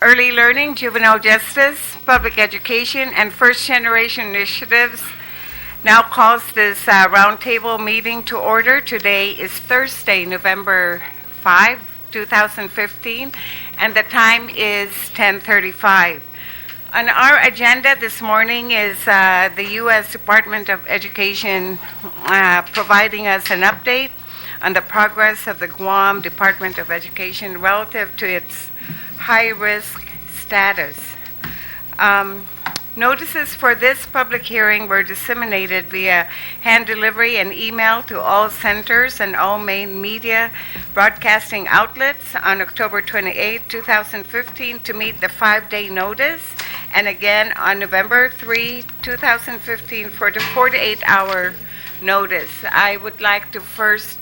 Early learning, juvenile justice, public education, and first-generation initiatives now calls this roundtable meeting to order. Today is Thursday, November 5, 2015, and the time is 10:35. On our agenda this morning is the U.S. Department of Education providing us an update on the progress of the Guam Department of Education relative to its high-risk status. Notices for this public hearing were disseminated via hand delivery and email to all centers and all main media broadcasting outlets on October 28, 2015 to meet the 5-day notice, and again on November 3, 2015 for the 48-hour notice. I would like to first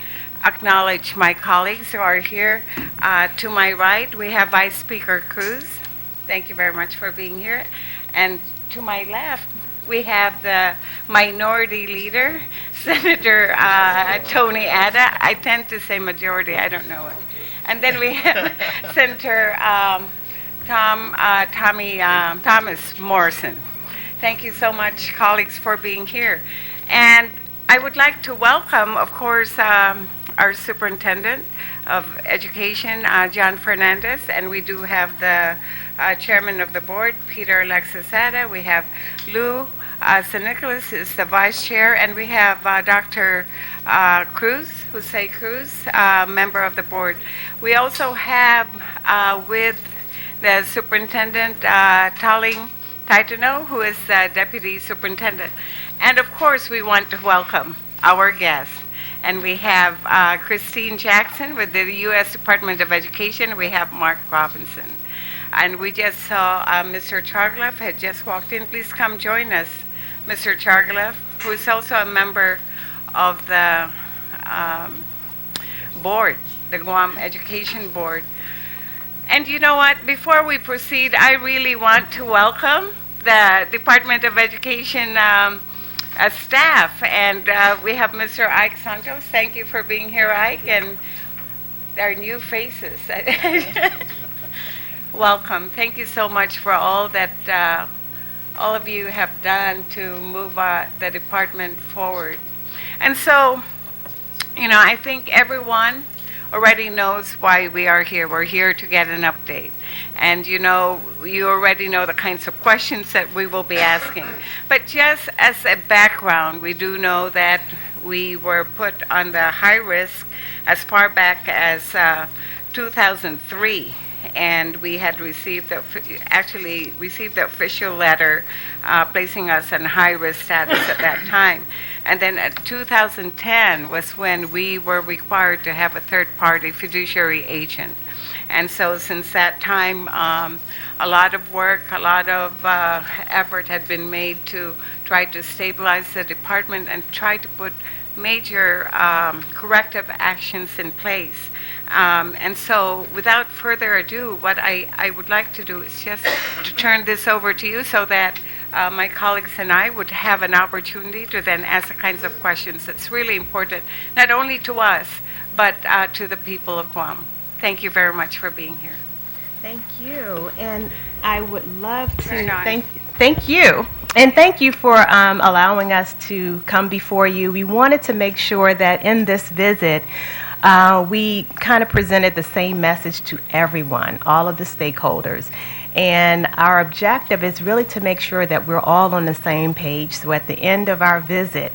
acknowledge my colleagues who are here. To my right, we have Vice Speaker Cruz. Thank you very much for being here. And to my left, we have the minority leader, Senator Tony Ada. I tend to say majority, I don't know it. And then we have Senator Thomas Morrison. Thank you so much, colleagues, for being here. And I would like to welcome, of course, our Superintendent of Education, John Fernandez, and we do have the Chairman of the Board, Peter Alexis-Ada. We have Lou San Nicolas is the Vice Chair, and we have Dr. Cruz, Jose Cruz, member of the Board. We also have with the Superintendent Taling Taitano, who is the Deputy Superintendent. And of course, we want to welcome our guests. And we have Christine Jackson with the U.S. Department of Education. We have Mark Robinson. And we just saw Mr. Chargleff had just walked in. Please come join us, Mr. Chargleff, who is also a member of the board, the Guam Education Board. And you know what? Before we proceed, I really want to welcome the Department of Education staff. And we have Mr. Ike Santos. Thank you for being here, Ike, and our new faces. Welcome. Thank you so much for all that all of you have done to move the department forward. And so, I think everyone already knows why we are here. We're here to get an update. And you already know the kinds of questions that we will be asking. But just as a background, we do know that we were put on the high risk as far back as 2003. And we had received the official letter placing us in high-risk status at that time. And then at 2010 was when we were required to have a third-party fiduciary agent. And so since that time, a lot of work, a lot of effort had been made to try to stabilize the department and try to put major corrective actions in place. And so without further ado, what I would like to do is just to turn this over to you so that my colleagues and I would have an opportunity to then ask the kinds of questions that's really important, not only to us, but to the people of Guam. Thank you very much for being here. Thank you. And I would love to thank you. And thank you for allowing us to come before you. We wanted to make sure that in this visit, we kind of presented the same message to everyone, all of the stakeholders. And our objective is really to make sure that we're all on the same page. So at the end of our visit,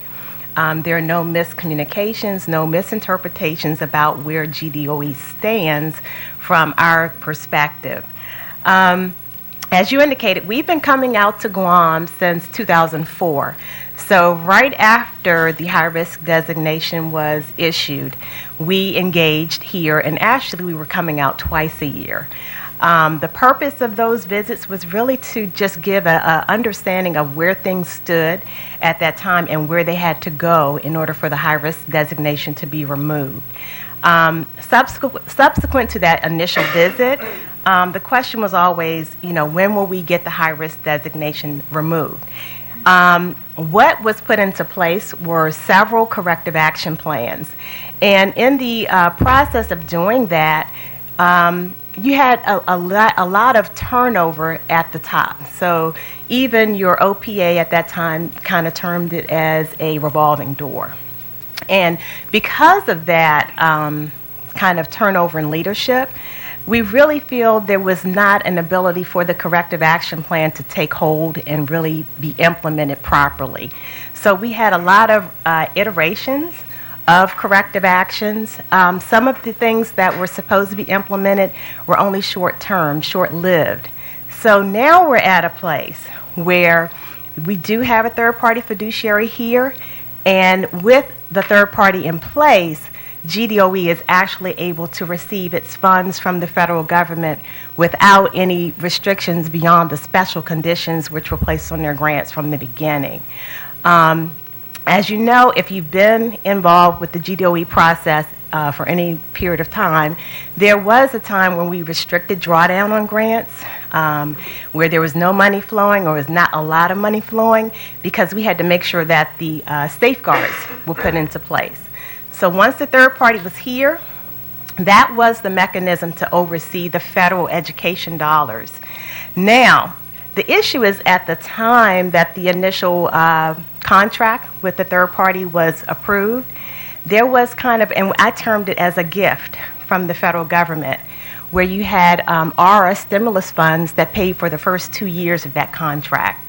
there are no miscommunications, no misinterpretations about where GDOE stands from our perspective. As you indicated, we've been coming out to Guam since 2004. So right after the high-risk designation was issued, we engaged here, and actually we were coming out twice a year. The purpose of those visits was really to just give an understanding of where things stood at that time and where they had to go in order for the high-risk designation to be removed. Subsequent to that initial visit, the question was always, when will we get the high-risk designation removed? What was put into place were several corrective action plans. And in the process of doing that, you had a lot of turnover at the top. So even your OPA at that time kind of termed it as a revolving door. And because of that kind of turnover in leadership, we really feel there was not an ability for the corrective action plan to take hold and really be implemented properly. So we had a lot of iterations of corrective actions. Some of the things that were supposed to be implemented were only short-term, short-lived. So now we're at a place where we do have a third-party fiduciary here, and with the third party in place, GDOE is actually able to receive its funds from the federal government without any restrictions beyond the special conditions which were placed on their grants from the beginning. As you know, if you've been involved with the GDOE process for any period of time, there was a time when we restricted drawdown on grants, where there was no money flowing or was not a lot of money flowing, because we had to make sure that the safeguards were put into place. So once the third party was here, that was the mechanism to oversee the federal education dollars. Now, the issue is at the time that the initial contract with the third party was approved, there was kind of, and I termed it as a gift from the federal government, where you had ARA stimulus funds that paid for the first 2 years of that contract.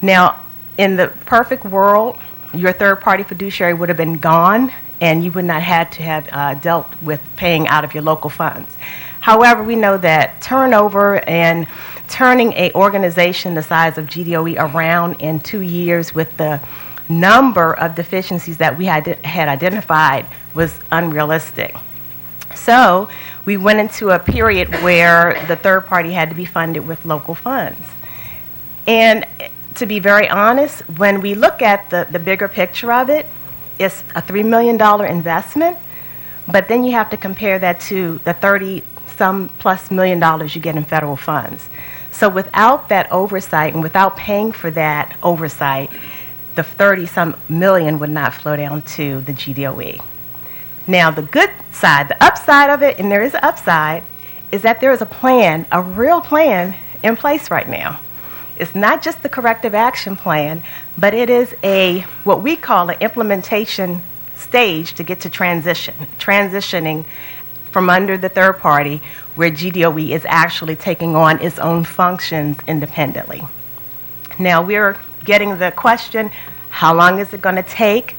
Now, in the perfect world, your third party fiduciary would have been gone and you would not have to have dealt with paying out of your local funds. However, we know that turnover and turning an organization the size of GDOE around in 2 years with the number of deficiencies that we had identified was unrealistic. So we went into a period where the third party had to be funded with local funds. And to be very honest, when we look at the bigger picture of it, it's a $3 million investment, but then you have to compare that to the 30-some plus million dollars you get in federal funds. So without that oversight and without paying for that oversight, the 30-some million would not flow down to the GDOE. Now, the good side, the upside of it, and there is an upside, is that there is a plan, a real plan in place right now. It's not just the corrective action plan, but it is what we call an implementation stage to get to transitioning from under the third party, where GDOE is actually taking on its own functions independently. Now, we're getting the question, how long is it going to take?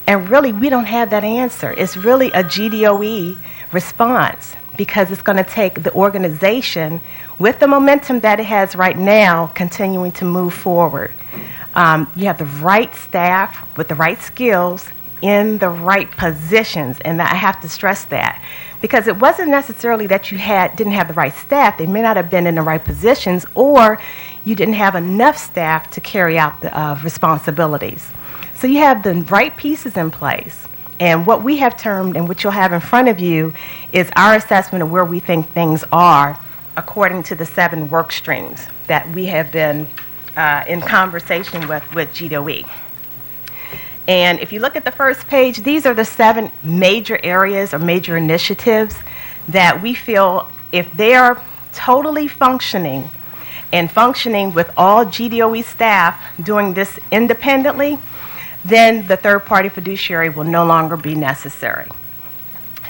And really, we don't have that answer. It's really a GDOE response, because it's going to take the organization with the momentum that it has right now continuing to move forward. You have the right staff with the right skills in the right positions, and I have to stress that, because it wasn't necessarily that you didn't have the right staff. They may not have been in the right positions, or you didn't have enough staff to carry out the responsibilities. So you have the right pieces in place. And what we have termed, and what you'll have in front of you, is our assessment of where we think things are according to the 7 work streams that we have been in conversation with GDOE. And if you look at the first page, these are the 7 major areas or major initiatives that we feel, if they are totally functioning and functioning with all GDOE staff doing this independently, then the third-party fiduciary will no longer be necessary.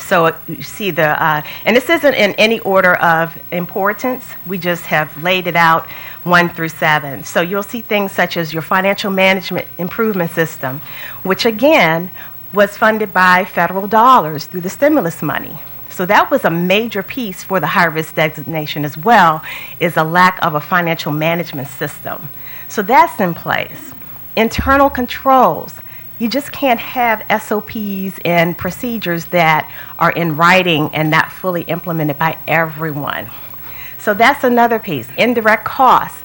So you see and this isn't in any order of importance. We just have laid it out 1 through 7. So you'll see things such as your financial management improvement system, which again was funded by federal dollars through the stimulus money. So that was a major piece for the high-risk designation as well, is a lack of a financial management system. So that's in place. Internal controls. You just can't have SOPs and procedures that are in writing and not fully implemented by everyone. So that's another piece. Indirect costs.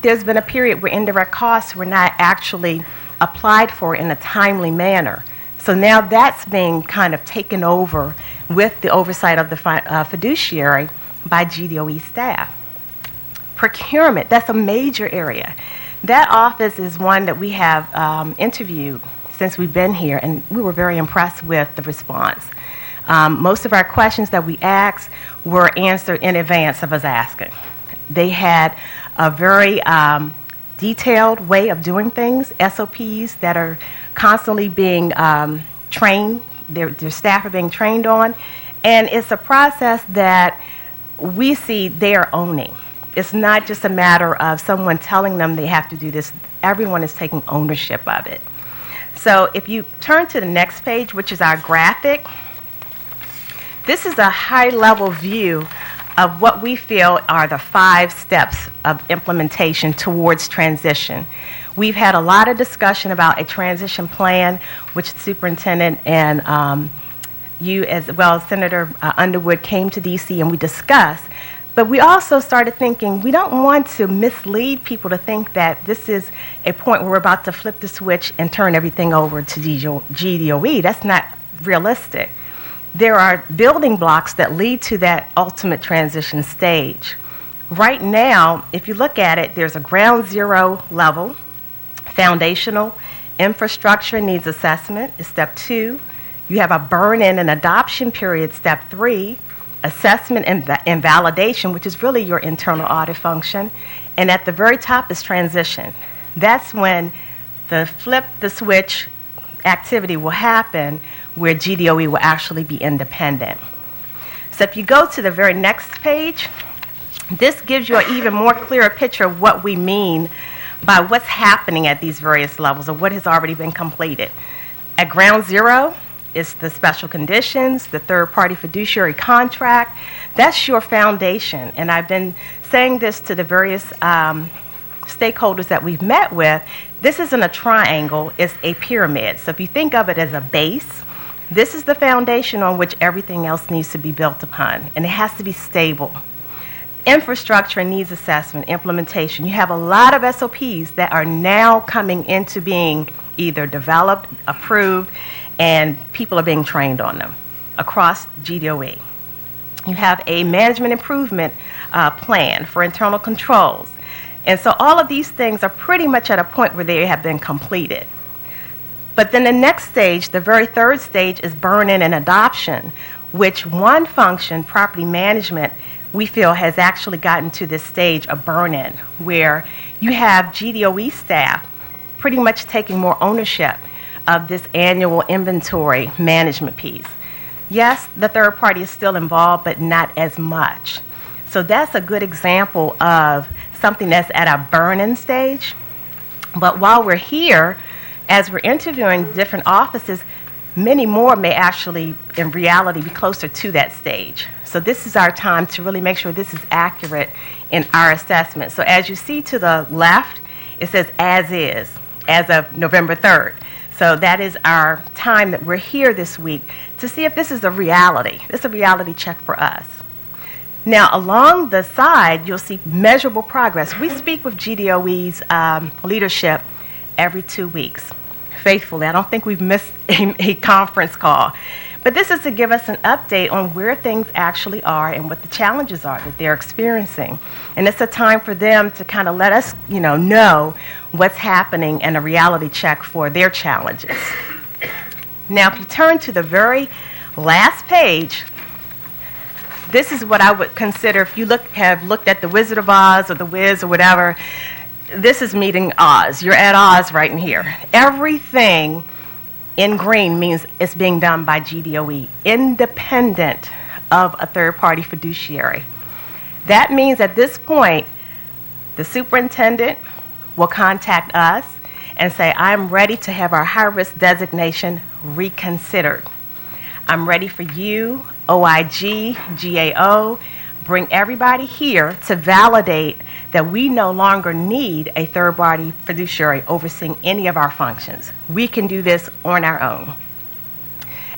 There's been a period where indirect costs were not actually applied for in a timely manner. So now that's being kind of taken over with the oversight of the fiduciary by GDOE staff. Procurement, that's a major area. That office is one that we have interviewed since we've been here, and we were very impressed with the response. Most of our questions that we asked were answered in advance of us asking. They had a very detailed way of doing things, SOPs that are constantly being trained, their staff are being trained on, and it's a process that we see they are owning. It's not just a matter of someone telling them they have to do this. Everyone is taking ownership of it. So if you turn to the next page, which is our graphic, this is a high-level view of what we feel are the 5 steps of implementation towards transition. We've had a lot of discussion about a transition plan, which the superintendent and you, as well as Senator Underwood, came to D.C. and we discussed. But we also started thinking we don't want to mislead people to think that this is a point where we're about to flip the switch and turn everything over to GDOE. That's not realistic. There are building blocks that lead to that ultimate transition stage. Right now, if you look at it, there's a ground zero level, foundational, infrastructure needs assessment is step 2. You have a burn-in and adoption period, step 3. Assessment and validation, which is really your internal audit function. And at the very top is transition. That's when the flip the switch activity will happen where GDOE will actually be independent. So if you go to the very next page, this gives you an even more clearer picture of what we mean by what's happening at these various levels or what has already been completed. At ground zero, it's the special conditions, the third-party fiduciary contract. That's your foundation. And I've been saying this to the various stakeholders that we've met with. This isn't a triangle, it's a pyramid. So if you think of it as a base, this is the foundation on which everything else needs to be built upon. And it has to be stable. Infrastructure and needs assessment, implementation. You have a lot of SOPs that are now coming into being either developed, approved, and people are being trained on them across GDOE. You have a management improvement plan for internal controls. And so all of these things are pretty much at a point where they have been completed. But then the next stage, the very third stage, is burn-in and adoption, which one function, property management, we feel has actually gotten to this stage of burn-in, where you have GDOE staff pretty much taking more ownership of this annual inventory management piece. Yes, the third party is still involved, but not as much. So that's a good example of something that's at a burn-in stage. But while we're here, as we're interviewing different offices, many more may actually, in reality, be closer to that stage. So this is our time to really make sure this is accurate in our assessment. So as you see to the left, it says as is, as of November 3rd. So that is our time that we're here this week to see if this is a reality. This is a reality check for us. Now, along the side, you'll see measurable progress. We speak with GDOE's leadership every 2 weeks, faithfully. I don't think we've missed a conference call. But this is to give us an update on where things actually are and what the challenges are that they're experiencing. And it's a time for them to kind of let us, know what's happening and a reality check for their challenges. Now, if you turn to the very last page, this is what I would consider, if you have looked at the Wizard of Oz or the Wiz or whatever, this is meeting Oz. You're at Oz right in here. Everything in green means it's being done by GDOE, independent of a third-party fiduciary. That means at this point, the superintendent will contact us and say, I'm ready to have our high-risk designation reconsidered. I'm ready for you, OIG, GAO, bring everybody here to validate that we no longer need a third-party fiduciary overseeing any of our functions. We can do this on our own.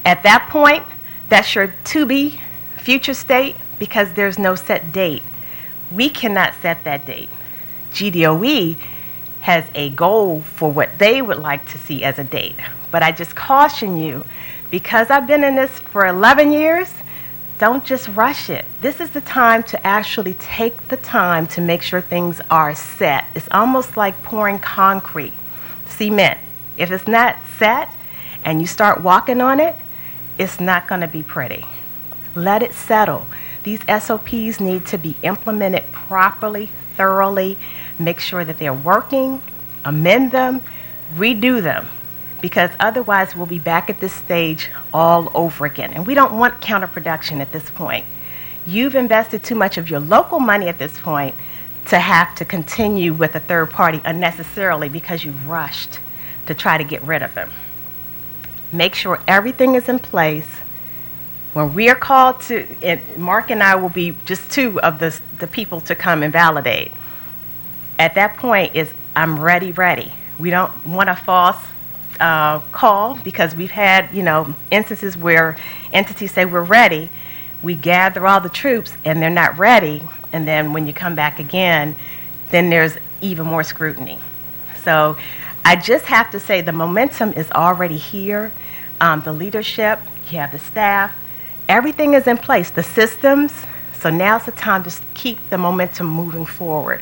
At that point, that's your to-be future state because there's no set date. We cannot set that date. GDOE has a goal for what they would like to see as a date. But I just caution you, because I've been in this for 11 years, don't just rush it. This is the time to actually take the time to make sure things are set. It's almost like pouring concrete, cement. If it's not set and you start walking on it, it's not going to be pretty. Let it settle. These SOPs need to be implemented properly, thoroughly. Make sure that they're working, amend them, redo them, because otherwise we'll be back at this stage all over again. And we don't want counterproduction at this point. You've invested too much of your local money at this point to have to continue with a third party unnecessarily because you've rushed to try to get rid of them. Make sure everything is in place. When we are called to, and Mark and I will be just two of the people to come and validate. At that point is, I'm ready. We don't want a false call, because we've had, instances where entities say we're ready. We gather all the troops and they're not ready, and then when you come back again, then there's even more scrutiny. So I just have to say the momentum is already here. The leadership, you have the staff, everything is in place, the systems. So now's the time to keep the momentum moving forward.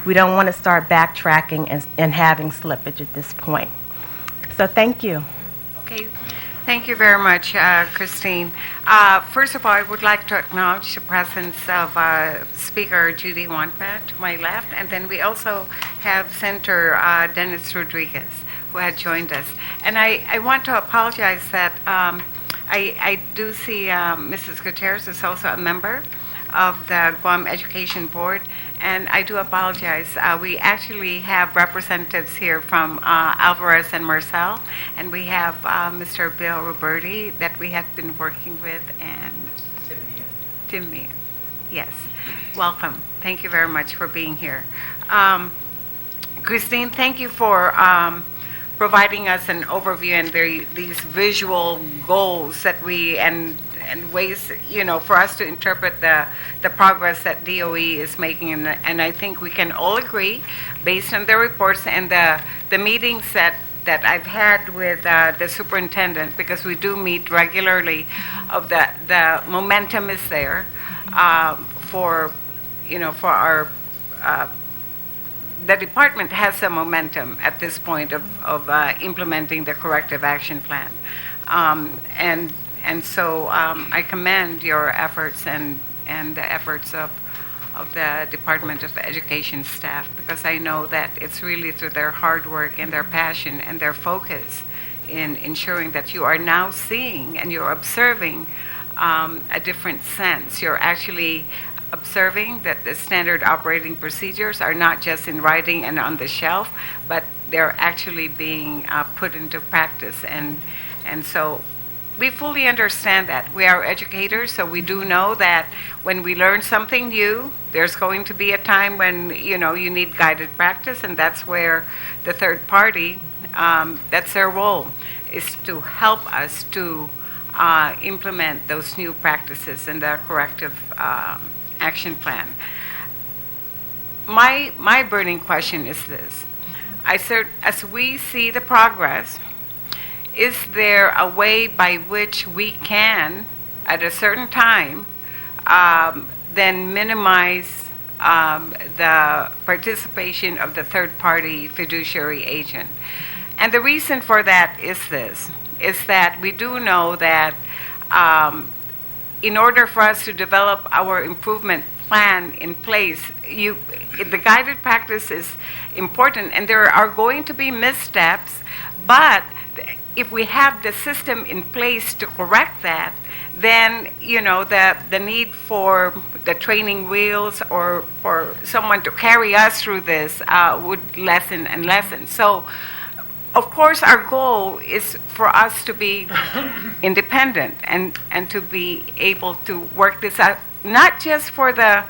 We don't want to start backtracking and having slippage at this point. So thank you. Okay. Thank you very much, Christine. First of all, I would like to acknowledge the presence of Speaker Judy Wantbat to my left, and then we also have Senator Dennis Rodriguez, who had joined us. And I want to apologize that I do see Mrs. Gutierrez is also a member of the Guam Education Board, and I do apologize. We actually have representatives here from Alvarez and Marcel, and we have Mr. Bill Roberti that we had been working with, and Tim Meehan. Yes, welcome. Thank you very much for being here. Christine, thank you for providing us an overview and these visual goals that we and ways, for us to interpret the progress that DOE is making. And I think we can all agree, based on the reports and the meetings that I've had with the superintendent, because we do meet regularly, of the momentum is there for our the department has a momentum at this point of implementing the corrective action plan. And so I commend your efforts and the efforts of the Department of Education staff, because I know that it's really through their hard work and their passion and their focus in ensuring that you are now seeing and you're observing a different sense. You're actually observing that the standard operating procedures are not just in writing and on the shelf, but they're actually being put into practice. And so we fully understand that. We are educators, so we do know that when we learn something new, there's going to be a time when, you need guided practice, and that's where the third party, that's their role, is to help us to implement those new practices in the corrective action plan. My burning question is this. As we see the progress, is there a way by which we can, at a certain time, then minimize the participation of the third-party fiduciary agent? And the reason for that is this, is that we do know that in order for us to develop our improvement plan in place, the guided practice is important, and there are going to be missteps, but if we have the system in place to correct that, then the need for the training wheels or for someone to carry us through this would lessen and lessen. So, of course, our goal is for us to be independent and to be able to work this out, not just for the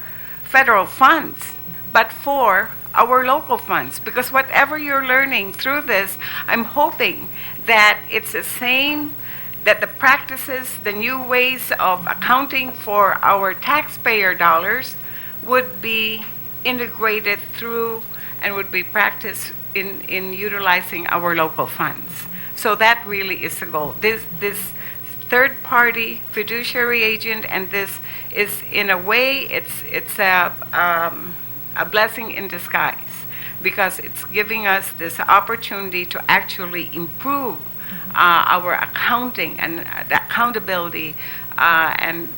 federal funds, but for our local funds. Because whatever you're learning through this, I'm hoping that it's the same, that the practices, the new ways of accounting for our taxpayer dollars would be integrated through and would be practiced in utilizing our local funds. So that really is the goal. This third-party fiduciary agent, and this is, in a way, it's a blessing in disguise, because it's giving us this opportunity to actually improve our accounting and the accountability and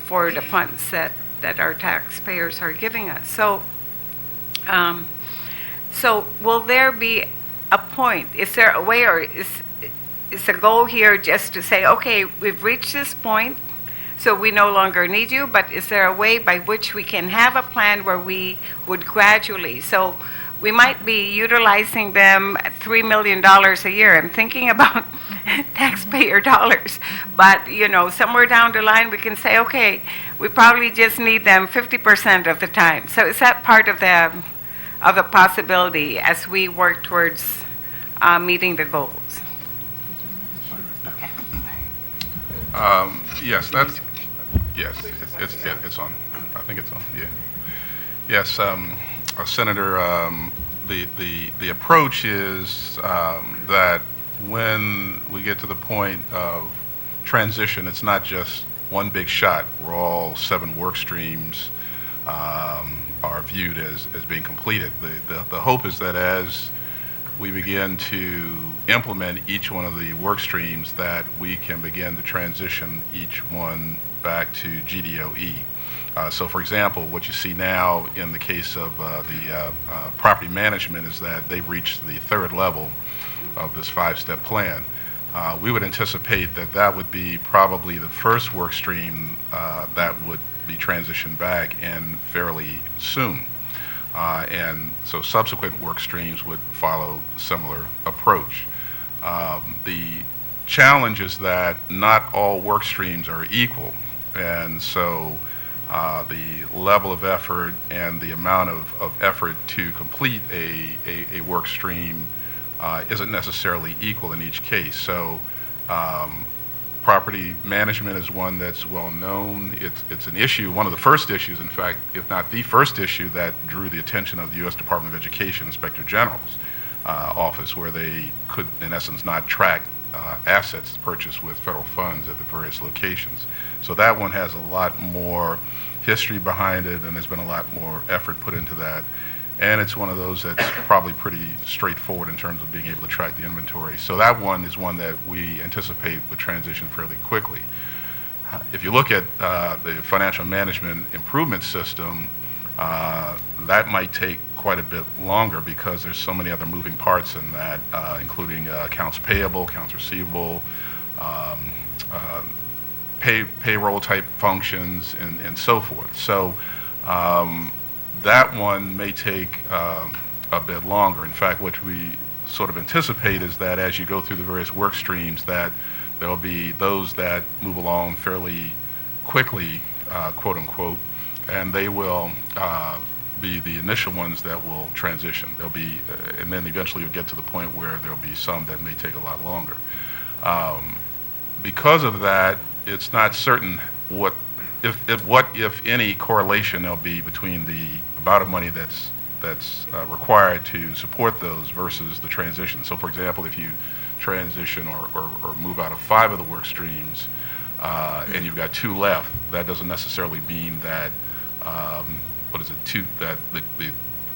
for the funds that our taxpayers are giving us. So, so will there be a point? Is there a way, or is the goal here just to say, okay, we've reached this point, so we no longer need you, but is there a way by which we can have a plan where we would gradually, so we might be utilizing them $3 million a year. I'm thinking about taxpayer dollars, but somewhere down the line we can say, okay, we probably just need them 50% of the time. So is that part of the possibility as we work towards meeting the goals? Okay. Yes, it's on. I think it's on. Yeah. Yes, Senator. The approach is that when we get to the point of transition, it's not just one big shot where all 7 work streams are viewed as being completed. The hope is that as we begin to implement each one of the work streams, that we can begin to transition each one back to GDOE. So, for example, what you see now in the case of the property management is that they've reached the 3rd level of this 5-step plan. We would anticipate that that would be probably the first work stream that would be transitioned back in fairly soon. And so subsequent work streams would follow a similar approach. The challenge is that not all work streams are equal, and so the level of effort and the amount of effort to complete a work stream isn't necessarily equal in each case. So property management is one that's well known. It's an issue, one of the first issues, in fact, if not the first issue that drew the attention of the U.S. Department of Education Inspector General's office, where they could, in essence, not track assets purchased with federal funds at the various locations. So that one has a lot more history behind it, and there's been a lot more effort put into that. And it's one of those that's probably pretty straightforward in terms of being able to track the inventory. So that one is one that we anticipate would transition fairly quickly. If you look at the financial management improvement system, that might take quite a bit longer because there's so many other moving parts in that, including accounts payable, accounts receivable, payroll type functions, and so forth. So that one may take a bit longer. In fact, what we sort of anticipate is that as you go through the various work streams, that there will be those that move along fairly quickly, quote unquote, and they will be the initial ones that will transition. There'll be, and then eventually you'll get to the point where there'll be some that may take a lot longer. Because of that, it's not certain what, if any, correlation there'll be between the amount of money that's required to support those versus the transition. So, for example, if you transition or move out of 5 of the work streams and you've got 2 left, that doesn't necessarily mean that that the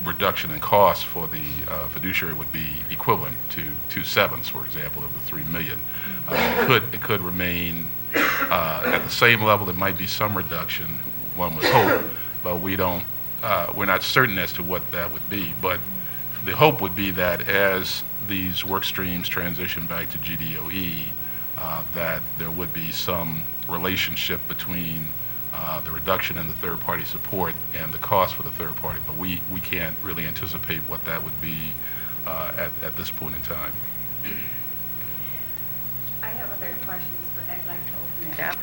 reduction in cost for the fiduciary would be equivalent to 2/7, for example, of the $3 million. It could remain at the same level. There might be some reduction, one would hope, but we're not certain as to what that would be. But the hope would be that as these work streams transition back to GDOE, that there would be some relationship between the reduction in the third-party support and the cost for the third party, but we can't really anticipate what that would be at this point in time. I have other questions, but I'd like to open it up.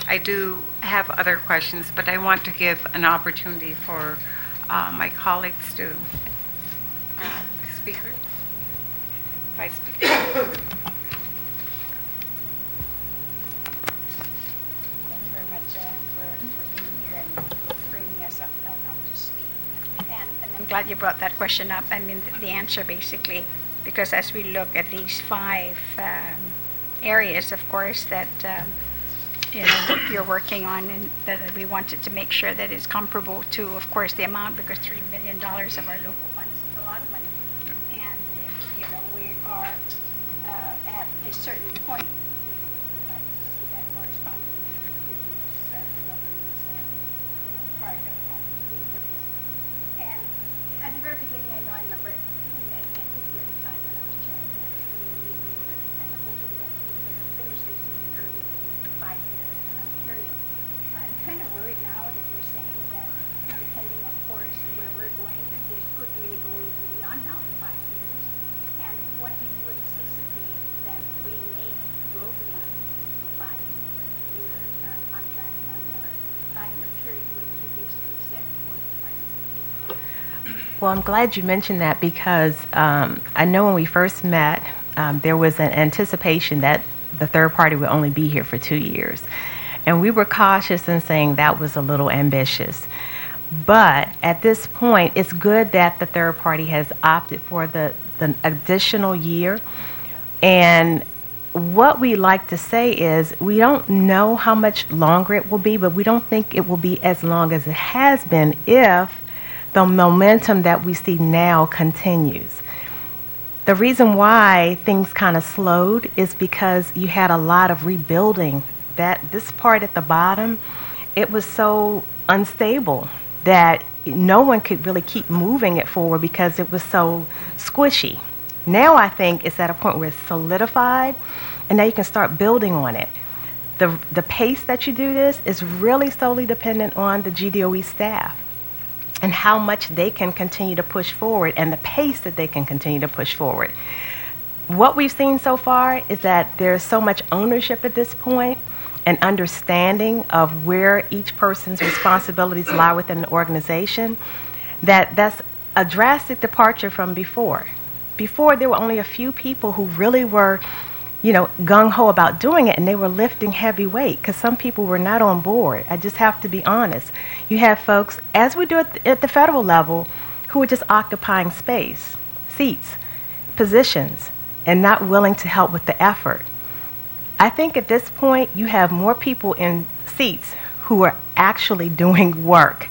I do have other questions, but I want to give an opportunity for my colleagues to speak. Vice Speaker. I'm glad you brought that question up. I mean, the answer basically, because as we look at these 5 areas, of course, that you're working on, and that we wanted to make sure that it's comparable to, of course, the amount, because $3 million of our local funds is a lot of money. And if we are at a certain point, we'd like to see that corresponding reviews the government's part of being for this. And at the very beginning, I remember, and I met with you at the time when I was chairing that committee, we were kind of hoping that we could finish this even earlier in the 5-year period. I'm kind of worried now that you're saying that, depending, of course, on where we're going, that this could really go even beyond now in 5 years. And what do you anticipate that we may go beyond the 5-year contract on our 5-year period, which you basically set for the department? Well, I'm glad you mentioned that because I know when we first met, there was an anticipation that the third party would only be here for 2 years. And we were cautious in saying that was a little ambitious. But at this point, it's good that the third party has opted for the additional year. And what we like to say is we don't know how much longer it will be, but we don't think it will be as long as it has been if the momentum that we see now continues. The reason why things kind of slowed is because you had a lot of rebuilding. That this part at the bottom, it was so unstable that no one could really keep moving it forward because it was so squishy. Now I think it's at a point where it's solidified, and now you can start building on it. The pace that you do this is really solely dependent on the GDOE staff and how much they can continue to push forward and the pace that they can continue to push forward. What we've seen so far is that there's so much ownership at this point and understanding of where each person's responsibilities lie within the organization, that's a drastic departure from before. Before, there were only a few people who really were, gung-ho about doing it, and they were lifting heavy weight because some people were not on board. I just have to be honest. You have folks, as we do at the federal level, who are just occupying space, seats, positions, and not willing to help with the effort. I think at this point, you have more people in seats who are actually doing work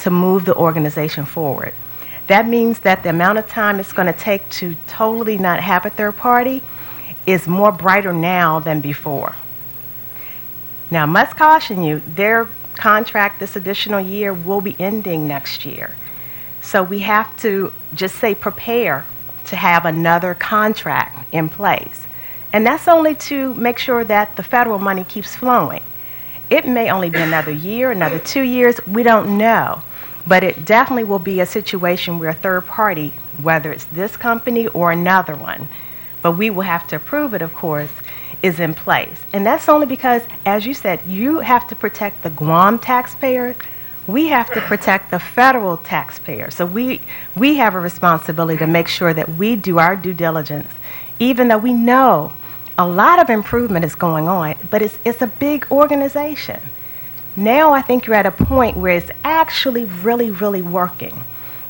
to move the organization forward. That means that the amount of time it's going to take to totally not have a third party is more brighter now than before. Now, I must caution you, their contract this additional year will be ending next year. So we have to just say prepare to have another contract in place. And that's only to make sure that the federal money keeps flowing. It may only be another year, another 2 years, we don't know. But it definitely will be a situation where a third party, whether it's this company or another one, but we will have to approve it, of course, is in place. And that's only because, as you said, you have to protect the Guam taxpayers. We have to protect the federal taxpayers. So we have a responsibility to make sure that we do our due diligence, even though we know a lot of improvement is going on, but it's a big organization. Now I think you're at a point where it's actually really, really working.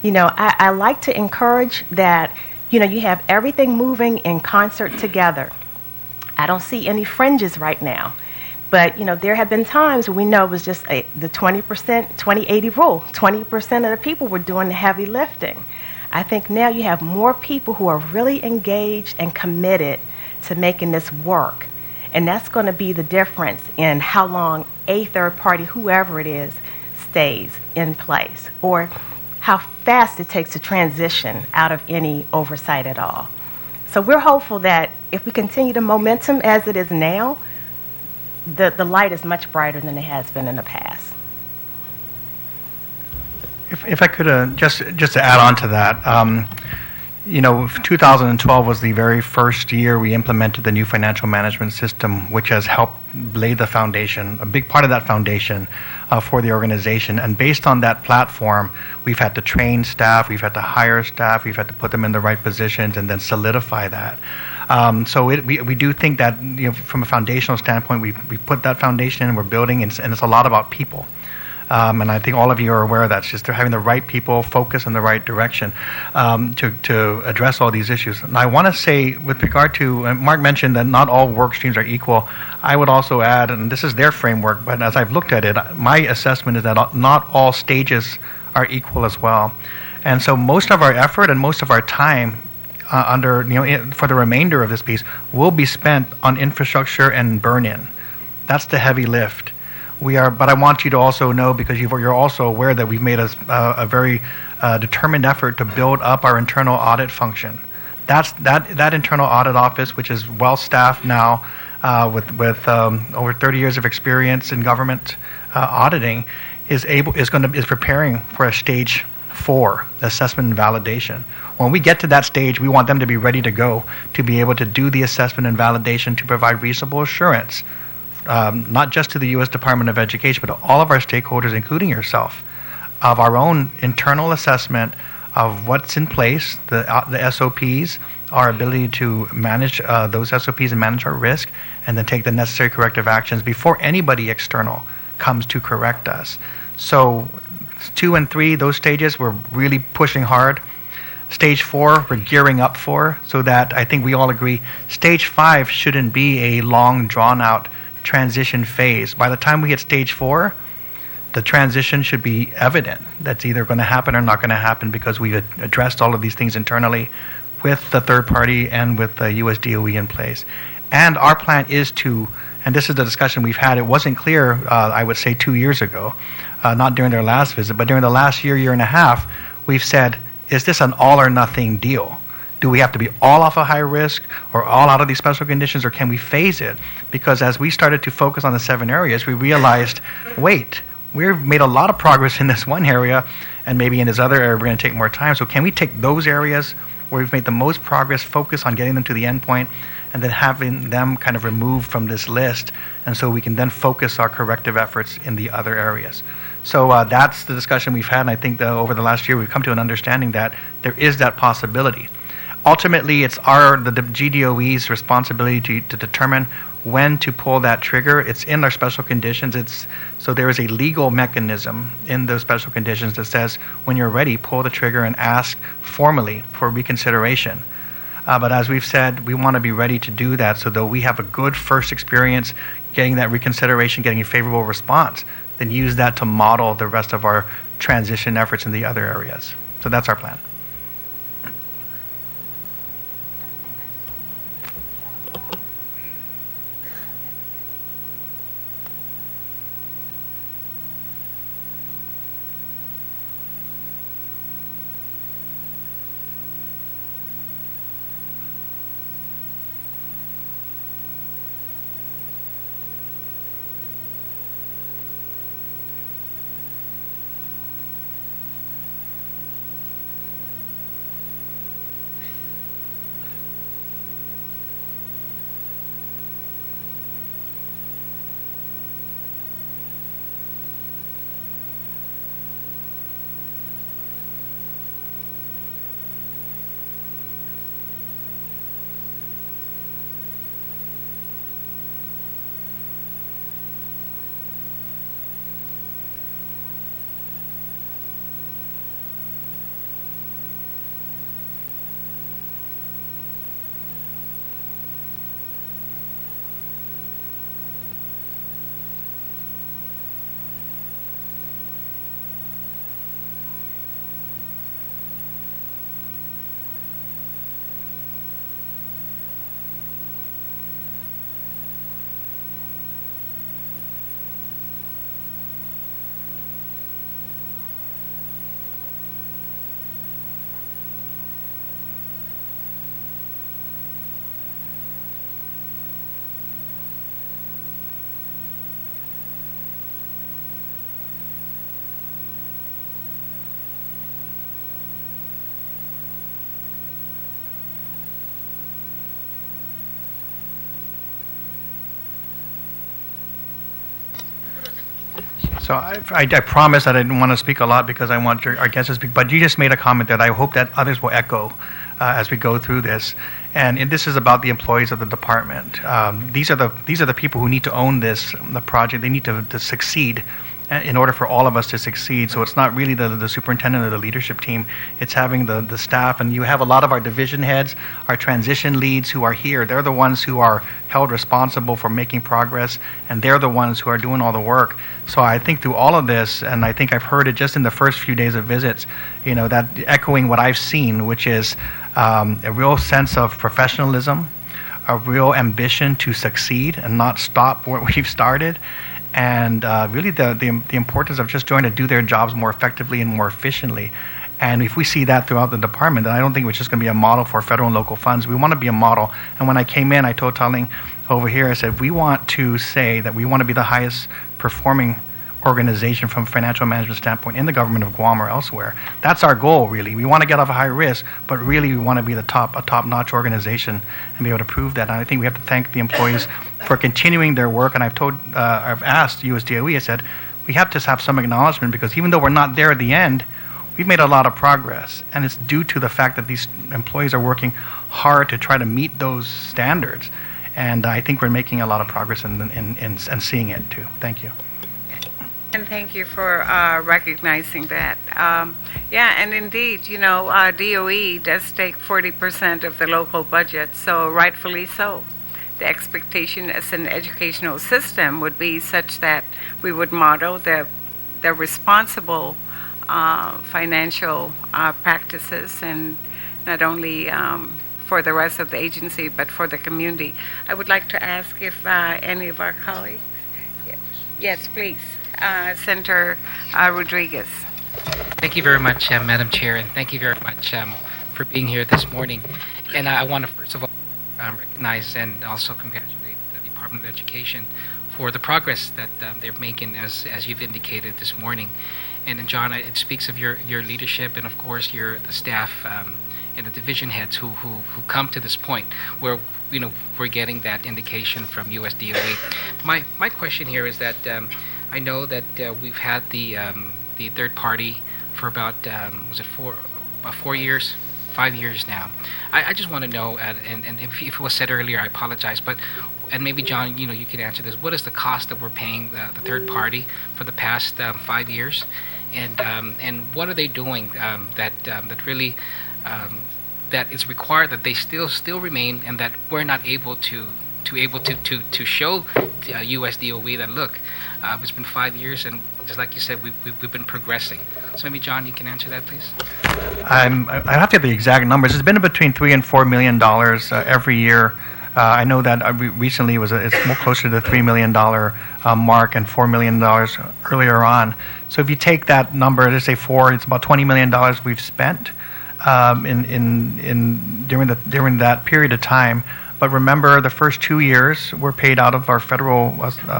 I like to encourage that, you have everything moving in concert together. I don't see any fringes right now. But, there have been times when we know it was just the 20%, 20-80 rule. 20% of the people were doing the heavy lifting. I think now you have more people who are really engaged and committed to making this work. And that's going to be the difference in how long a third party, whoever it is, stays in place, or how fast it takes to transition out of any oversight at all. So we're hopeful that if we continue the momentum as it is now, the light is much brighter than it has been in the past. If I could just to add on to that, 2012 was the very first year we implemented the new financial management system, which has helped lay the foundation, a big part of that foundation for the organization. And based on that platform, we've had to train staff, we've had to hire staff, we've had to put them in the right positions and then solidify that. So we do think that from a foundational standpoint, we put that foundation and we're building, and it's a lot about people. And I think all of you are aware of that. It's just they're having the right people focus in the right direction to address all these issues. And I want to say, with regard to, Mark mentioned that not all work streams are equal. I would also add, and this is their framework, but as I've looked at it, my assessment is that not all stages are equal as well. And so most of our effort and most of our time for the remainder of this piece will be spent on infrastructure and burn-in. That's the heavy lift. But I want you to also know, because you're also aware that we've made a very determined effort to build up our internal audit function. That internal audit office, which is well staffed now, with over 30 years of experience in government auditing, is preparing for a stage 4 assessment and validation. When we get to that stage, we want them to be ready to go, to be able to do the assessment and validation, to provide reasonable assurance, not just to the U.S. Department of Education, but to all of our stakeholders, including yourself, of our own internal assessment of what's in place, the SOPs, our ability to manage those SOPs and manage our risk, and then take the necessary corrective actions before anybody external comes to correct us. So 2 and 3, those stages, we're really pushing hard. Stage 4, we're gearing up for, so that I think we all agree, stage 5 shouldn't be a long, drawn-out transition phase. By the time we hit stage 4, the transition should be evident. That's either going to happen or not going to happen, because we've addressed all of these things internally with the third party and with the USDOE in place. And our plan is to, and this is the discussion we've had, it wasn't clear, I would say 2 years ago, not during their last visit, but during the last year and a half, we've said, is this an all or nothing deal? Do we have to be all off of high risk or all out of these special conditions, or can we phase it? Because as we started to focus on the 7 areas, we realized, wait, we've made a lot of progress in this one area, and maybe in this other area we're going to take more time. So can we take those areas where we've made the most progress, focus on getting them to the end point, and then having them kind of removed from this list, and so we can then focus our corrective efforts in the other areas. So that's the discussion we've had, and I think that over the last year we've come to an understanding that there is that possibility. Ultimately, it's the GDOE's responsibility to determine when to pull that trigger. It's in our special conditions. So there is a legal mechanism in those special conditions that says, when you're ready, pull the trigger and ask formally for reconsideration. But as we've said, we want to be ready to do that, so that we have a good first experience getting that reconsideration, getting a favorable response, then use that to model the rest of our transition efforts in the other areas. So that's our plan. So I promise that I didn't want to speak a lot because I want our guests to speak, but you just made a comment that I hope that others will echo as we go through this. And this is about the employees of the department. These are the people who need to own the project. They need to succeed in order for all of us to succeed. So it's not really the superintendent or the leadership team, it's having the staff. And you have a lot of our division heads, our transition leads who are here. They're the ones who are held responsible for making progress, and they're the ones who are doing all the work. So I think through all of this, and I think I've heard it just in the first few days of visits, that echoing what I've seen, which is a real sense of professionalism, a real ambition to succeed and not stop where we've started, and really the importance of just trying to do their jobs more effectively and more efficiently. And if we see that throughout the department, then I don't think it's just going to be a model for federal and local funds. We want to be a model. And when I came in, I told Telling over here, I said, we want to say that we want to be the highest performing organization from a financial management standpoint in the government of Guam or elsewhere. That's our goal, really. We want to get off a high risk, but really we want to be a top-notch organization and be able to prove that. And I think we have to thank the employees for continuing their work. And I've asked USDOE, I said, we have to have some acknowledgement, because even though we're not there at the end, we've made a lot of progress. And it's due to the fact that these employees are working hard to try to meet those standards. And I think we're making a lot of progress in seeing it too. Thank you. And thank you for recognizing that. And indeed, DOE does take 40% of the local budget, so rightfully so. The expectation as an educational system would be such that we would model the responsible financial practices, and not only for the rest of the agency, but for the community. I would like to ask if any of our colleagues. Yes, please. Senator Rodriguez. Thank you very much, Madam Chair, and thank you very much for being here this morning. And I want to first of all recognize and also congratulate the Department of Education for the progress that they're making, as you've indicated this morning. And John, it speaks of your leadership, and of course the staff and the division heads who come to this point where we're getting that indication from USDOE. My question here is that I know that we've had the third party for about was it 4 years, 5 years now. I just want to know, and if it was said earlier, I apologize, but and maybe John, you can answer this. What is the cost that we're paying the third party for the past 5 years, and what are they doing that really that is required that they still remain, and that we're not able to show USDOE that look, it's been 5 years, and just like you said, we've been progressing. So maybe John, you can answer that, please. I have to get the exact numbers. It's been between $3 and $4 million every year. I know that recently it's more closer to the $3 million mark, and $4 million earlier on. So if you take that number, let's say 4, it's about $20 million we've spent during that period of time. But remember, the first 2 years were paid out of our federal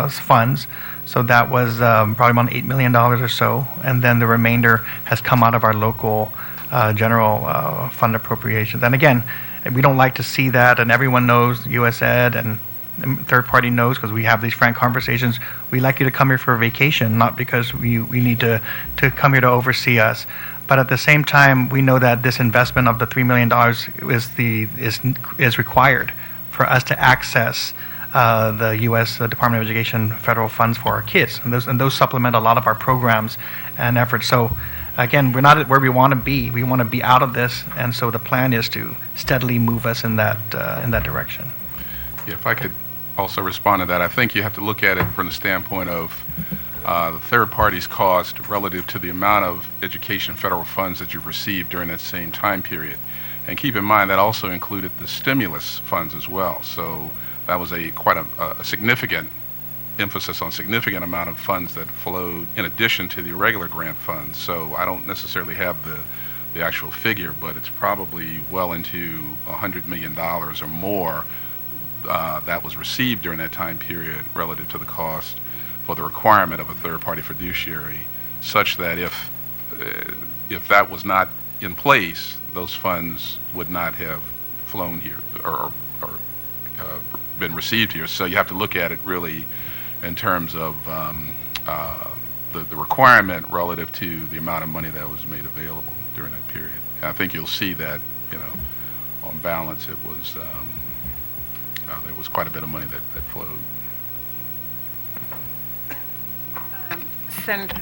funds, so that was probably about $8 million or so, and then the remainder has come out of our local general fund appropriations. And again, we don't like to see that, and everyone knows, USED and third party knows, because we have these frank conversations. We like you to come here for a vacation, not because we need to come here to oversee us. But at the same time, we know that this investment of the $3 million is required for us to access the U.S. Department of Education federal funds for our kids, and those supplement a lot of our programs and efforts. So again, we're not at where we want to be. We want to be out of this, and so the plan is to steadily move us in that direction. Yeah, if I could also respond to that, I think you have to look at it from the standpoint of the third party's cost relative to the amount of education federal funds that you've received during that same time period. And keep in mind that also included the stimulus funds as well. So that was quite a significant emphasis on significant amount of funds that flowed in addition to the irregular grant funds. So I don't necessarily have the actual figure, but it's probably well into $100 million or more that was received during that time period relative to the cost for the requirement of a third-party fiduciary, such that if that was not in place, those funds would not have flown here or been received here. So you have to look at it really in terms of the requirement relative to the amount of money that was made available during that period. And I think you'll see that, on balance, it was there was quite a bit of money that flowed. Senator.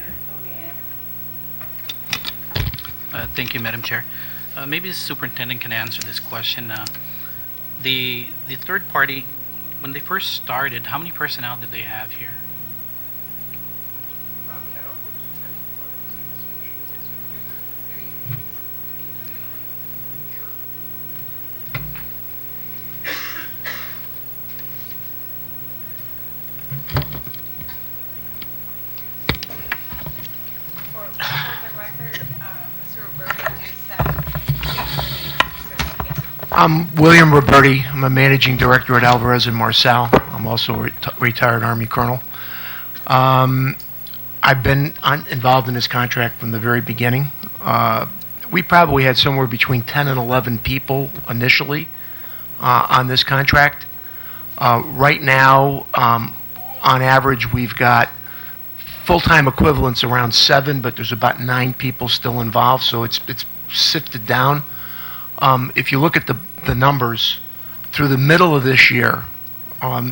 Thank you, Madam Chair. Maybe the superintendent can answer this question. The third party, when they first started, how many personnel did they have here? I'm William Roberti. I'm a managing director at Alvarez and Marcel. I'm also a retired Army colonel. I've been involved in this contract from the very beginning. We probably had somewhere between 10 and 11 people initially on this contract. Right now, on average, we've got full-time equivalents around 7, but there's about 9 people still involved, so it's sifted down. If you look at the numbers, through the middle of this year,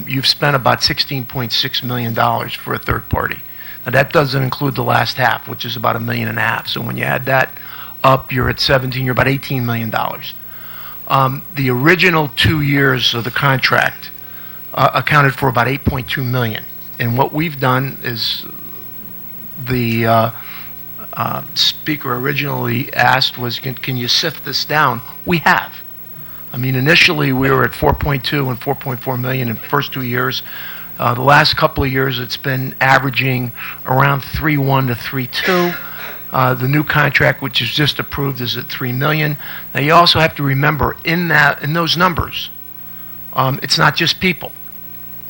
you've spent about $16.6 million for a third party. Now, that doesn't include the last half, which is about $1.5 million. So when you add that up, you're at 17, you're about $18 million. The original 2 years of the contract accounted for about $8.2 million. And what we've done is the speaker originally asked was, can you sift this down? We have. I mean, initially we were at 4.2 and 4.4 million in the first 2 years. The last couple of years it's been averaging around 3.1 to 3.2. The new contract, which is just approved, is at 3 million. Now you also have to remember in those numbers, it's not just people.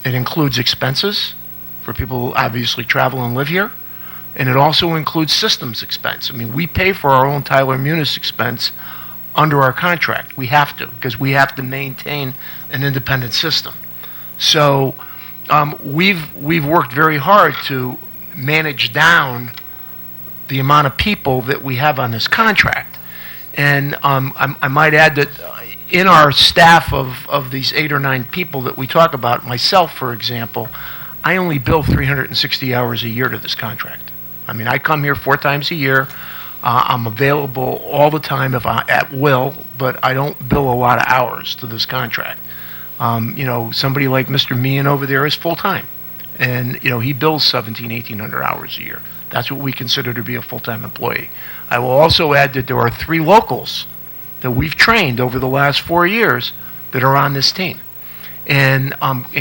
It includes expenses for people who obviously travel and live here. And it also includes systems expense. I mean, we pay for our own Tyler Munis expense under our contract. We have to, because we have to maintain an independent system. So we've worked very hard to manage down the amount of people that we have on this contract. And I might add that in our staff of these 8 or 9 people that we talk about, myself, for example, I only bill 360 hours a year to this contract. I mean, I come here 4 times a year. I'm available all the time at will, but I don't bill a lot of hours to this contract. Somebody like Mr. Meehan over there is full-time, and, he bills 1,800 hours a year. That's what we consider to be a full-time employee. I will also add that there are 3 locals that we've trained over the last 4 years that are on this team. And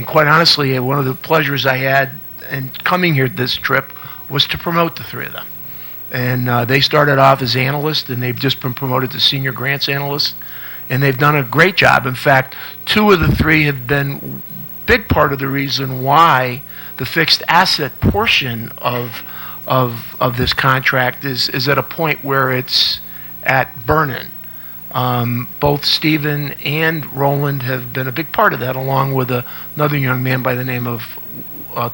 quite honestly, one of the pleasures I had in coming here this trip was to promote the 3 of them. And they started off as analysts, and they've just been promoted to senior grants analysts, and they've done a great job. In fact, 2 of the 3 have been a big part of the reason why the fixed asset portion of this contract is at a point where it's at burn-in. Both Stephen and Roland have been a big part of that, along with another young man by the name of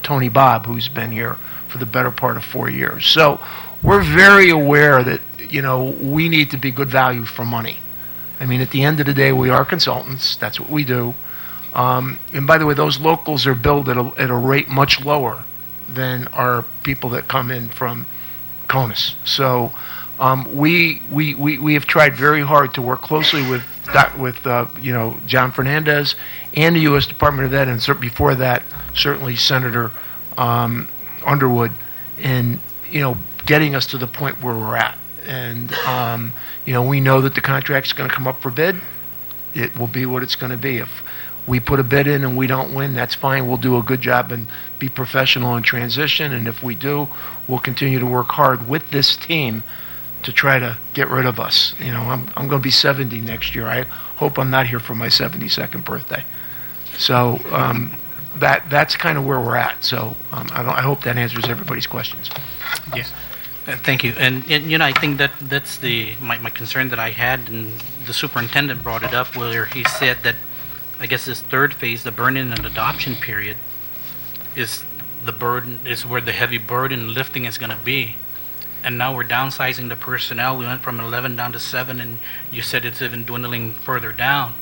Tony Bob, who's been here for the better part of 4 years. So we're very aware that, we need to be good value for money. I mean, at the end of the day, we are consultants. That's what we do. And by the way, those locals are billed at a rate much lower than our people that come in from CONUS. So we have tried very hard to work closely with John Fernandez and the U.S. Department of Ed, and before that, certainly Senator Underwood, in getting us to the point where we're at. And we know that the contract's going to come up for bid. It will be what it's going to be. If we put a bid in and we don't win, that's fine. We'll do a good job and be professional in transition. And if we do, we'll continue to work hard with this team to try to get rid of us. I'm going to be 70 next year. I hope I'm not here for my 72nd birthday. So that's kind of where we're at. So I hope that answers everybody's questions. Yes. Thank you. And I think that's my concern that I had, and the superintendent brought it up where he said that, I guess this third phase, the burn-in and adoption period, is where the heavy burden lifting is going to be. And now we're downsizing the personnel. We went from 11 down to 7, and you said it's even dwindling further down.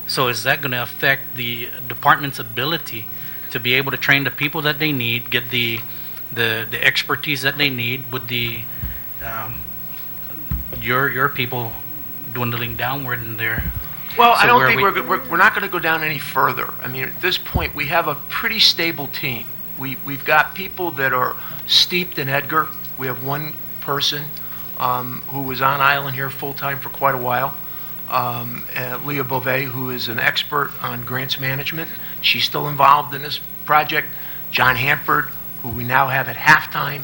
So is that going to affect the department's ability to be able to train the people that they need, get the the expertise that they need with the your people dwindling downward in there. Well, I So don't where think we- we're not going to go down any further. I mean, at this point, we have a pretty stable team. We've got people that are steeped in Edgar. We have one person who was on island here full-time for quite a while, Leah Beauvais, who is an expert on grants management. She's still involved in this project. John Hanford, who we now have at halftime,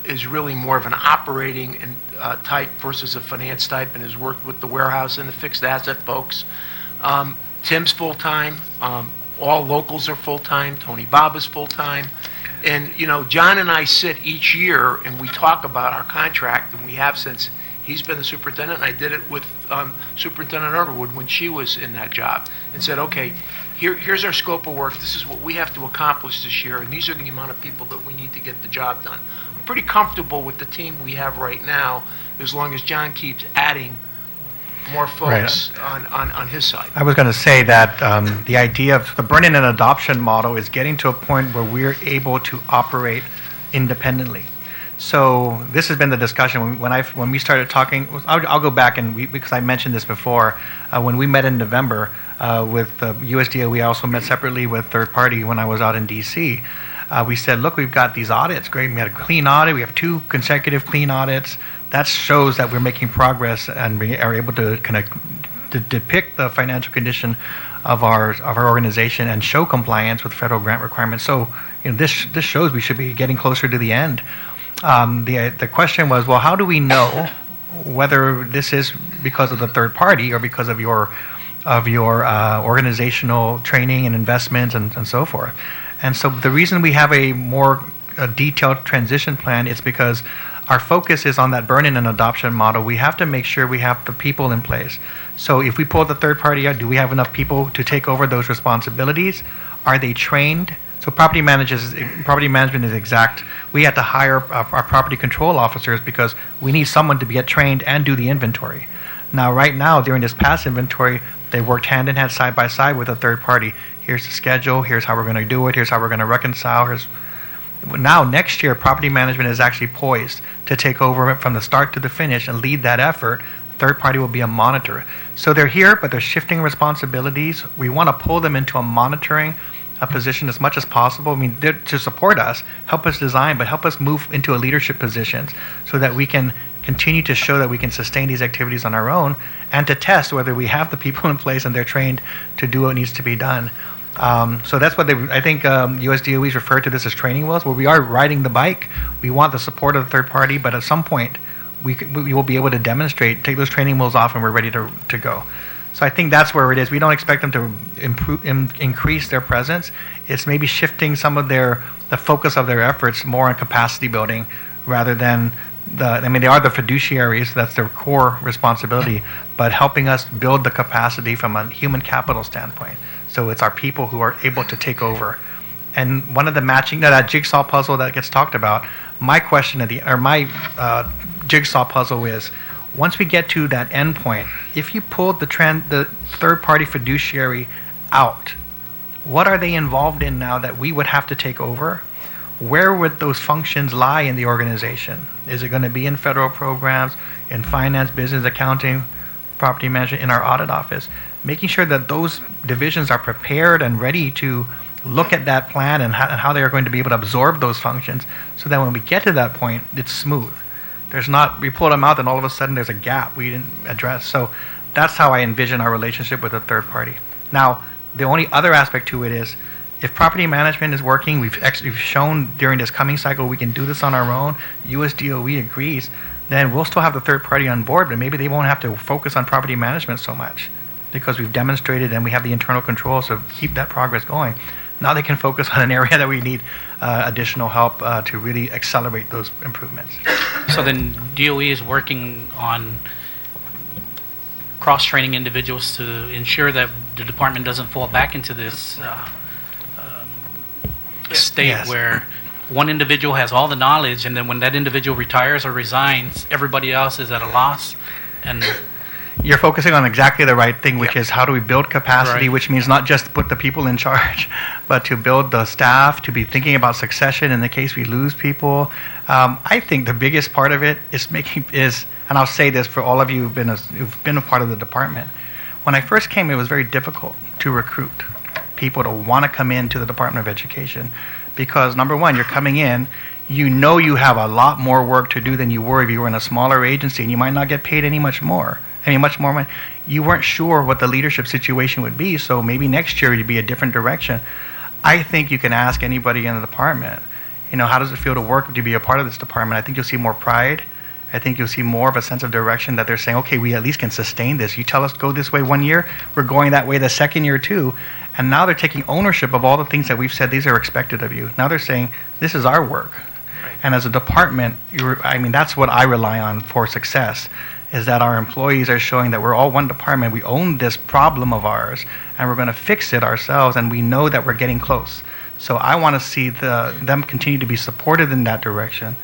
is really more of an operating and type versus a finance type, and has worked with the warehouse and the fixed asset folks. Tim's full-time. All locals are full-time. Tony Bob is full-time. And, you know, John and I sit each year and we talk about our contract, and we have since he's been the superintendent, and I did it with Superintendent Underwood when she was in that job, and said, okay, here's our scope of work. This is what we have to accomplish this year, and these are the amount of people that we need to get the job done. I'm pretty comfortable with the team we have right now, as long as John keeps adding more folks on his side. I was going to say that the idea of the burn-in and adoption model is getting to a point where we're able to operate independently. So this has been the discussion when we started talking. I'll go back because I mentioned this before. When we met in November with USDE, we also met separately with third party when I was out in DC. We said, look, we've got these audits. Great, we had a clean audit. We have 2 consecutive clean audits. That shows that we're making progress and we are able to kind of depict the financial condition of our organization and show compliance with federal grant requirements. So, you know, this shows we should be getting closer to the end. The question was, well, how do we know whether this is because of the third party or because of your organizational training and investments and so forth? And so the reason we have a more detailed transition plan is because our focus is on that burn-in and adoption model. We have to make sure we have the people in place. So if we pull the third party out, do we have enough people to take over those responsibilities? Are they trained? So property management is exact. We had to hire our property control officers because we need someone to get trained and do the inventory. Now, right now, during this past inventory, they worked hand in hand, side by side with a third party. Here's the schedule. Here's how we're going to do it. Here's how we're going to reconcile. Now, next year, property management is actually poised to take over from the start to the finish and lead that effort. Third party will be a monitor. So they're here, but they're shifting responsibilities. We want to pull them into a monitoring position as much as possible. I mean, to support us, help us design, but help us move into a leadership positions so that we can continue to show that we can sustain these activities on our own and to test whether we have the people in place and they're trained to do what needs to be done. So that's what I think USDOE's referred to this as training wheels, where we are riding the bike. We want the support of the third party, but at some point we will be able to demonstrate, take those training wheels off, and we're ready to go. So I think that's where it is. We don't expect them to increase their presence. It's maybe shifting some of the focus of their efforts more on capacity building rather than they are the fiduciaries, that's their core responsibility, but helping us build the capacity from a human capital standpoint. So it's our people who are able to take over. And one of the matching, that jigsaw puzzle that gets talked about, my question my jigsaw puzzle is, once we get to that end point, if you pulled the third-party fiduciary out, what are they involved in now that we would have to take over? Where would those functions lie in the organization? Is it going to be in federal programs, in finance, business, accounting, property management, in our audit office? Making sure that those divisions are prepared and ready to look at that plan and how they are going to be able to absorb those functions so that when we get to that point, it's smooth. We pull them out and all of a sudden there's a gap we didn't address. So that's how I envision our relationship with a third party. Now, the only other aspect to it is, if property management is working, we've shown during this coming cycle we can do this on our own, USDOE agrees, then we'll still have the third party on board, but maybe they won't have to focus on property management so much because we've demonstrated and we have the internal controls to keep that progress going. Now they can focus on an area that we need additional help to really accelerate those improvements. So then DOE is working on cross-training individuals to ensure that the department doesn't fall back into this state Yes. where one individual has all the knowledge, and then when that individual retires or resigns, everybody else is at a loss. And you're focusing on exactly the right thing, which is how do we build capacity, Right. which means not just to put the people in charge, but to build the staff, to be thinking about succession in the case we lose people. I think the biggest part of it is and I'll say this for all of you who've been a part of the department. When I first came, it was very difficult to recruit people to want to come into the Department of Education because, number one, you're coming in, you know you have a lot more work to do than you were if you were in a smaller agency, and you might not get paid much more money. You weren't sure what the leadership situation would be, so maybe next year it'd be a different direction. I think you can ask anybody in the department, how does it feel to be a part of this department? I think you'll see more pride. I think you'll see more of a sense of direction that they're saying, okay, we at least can sustain this. You tell us go this way one year, we're going that way the second year too. And now they're taking ownership of all the things that we've said, these are expected of you. Now they're saying, this is our work. And as a department, that's what I rely on for success, is that our employees are showing that we're all one department. We own this problem of ours, and we're going to fix it ourselves, and we know that we're getting close. So I want to see them continue to be supported in that direction.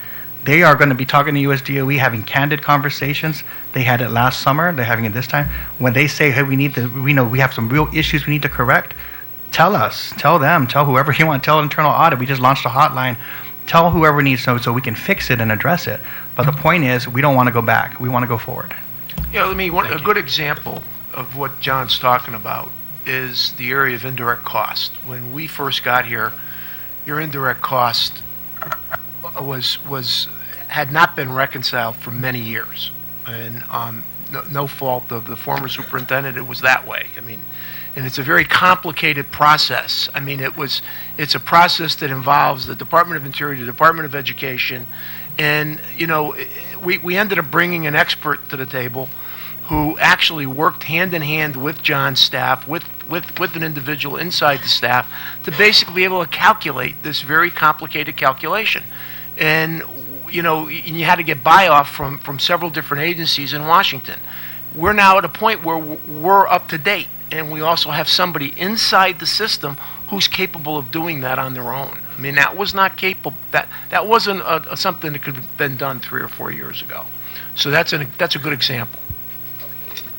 They are going to be talking to USDOE, having candid conversations. They had it last summer. They're having it this time. When they say, hey, we know we have some real issues we need to correct, tell us, tell them, tell whoever you want, tell internal audit. We just launched a hotline. Tell whoever needs to so we can fix it and address it. But the point is, we don't want to go back. We want to go forward. A good example of what John's talking about is the area of indirect cost. When we first got here, your indirect cost had not been reconciled for many years, and no fault of the former superintendent, it was that way. And it's a very complicated process. It's a process that involves the Department of Interior, the Department of Education, and we ended up bringing an expert to the table who actually worked hand in hand with John's staff, with an individual inside the staff, to basically be able to calculate this very complicated calculation. And you had to get buy-off from several different agencies in Washington. We're now at a point where we're up to date, and we also have somebody inside the system who's capable of doing that on their own. That was not capable. That wasn't something that could have been done 3 or 4 years ago. So that's a good example.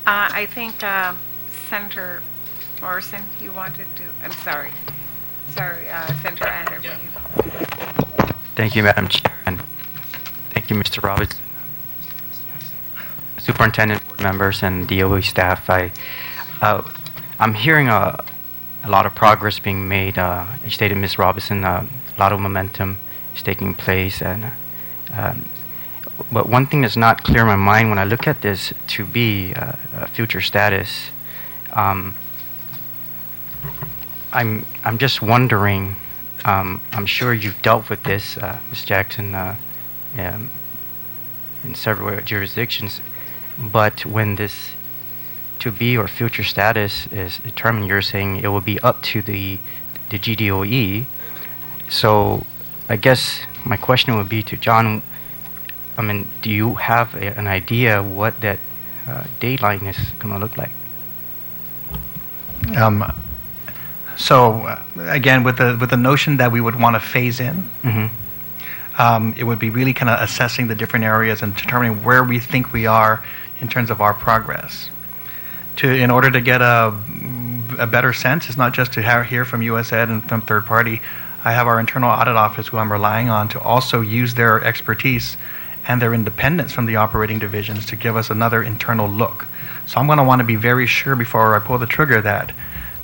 I think Senator Morrison, you wanted to. I'm sorry, Senator Adler. Yeah. Thank you, Madam Chair, and thank you, Mr. Roberts, Superintendent, board members, and DOE staff. I'm hearing a lot of progress being made. As stated, Ms. Robinson, a lot of momentum is taking place, and but one thing that's not clear in my mind when I look at this to be a future status, I'm just wondering. I'm sure you've dealt with this, Ms. Jackson, in several jurisdictions, but when this to be or future status is determined, you're saying it will be up to the GDOE. So I guess my question would be to John, do you have an idea what that deadline is going to look like? So again, with the notion that we would want to phase in, it would be really kind of assessing the different areas and determining where we think we are in terms of our progress. In order to get a better sense, it's not just to hear from USED and from third party. I have our internal audit office who I'm relying on to also use their expertise and their independence from the operating divisions to give us another internal look. So I'm going to want to be very sure before I pull the trigger that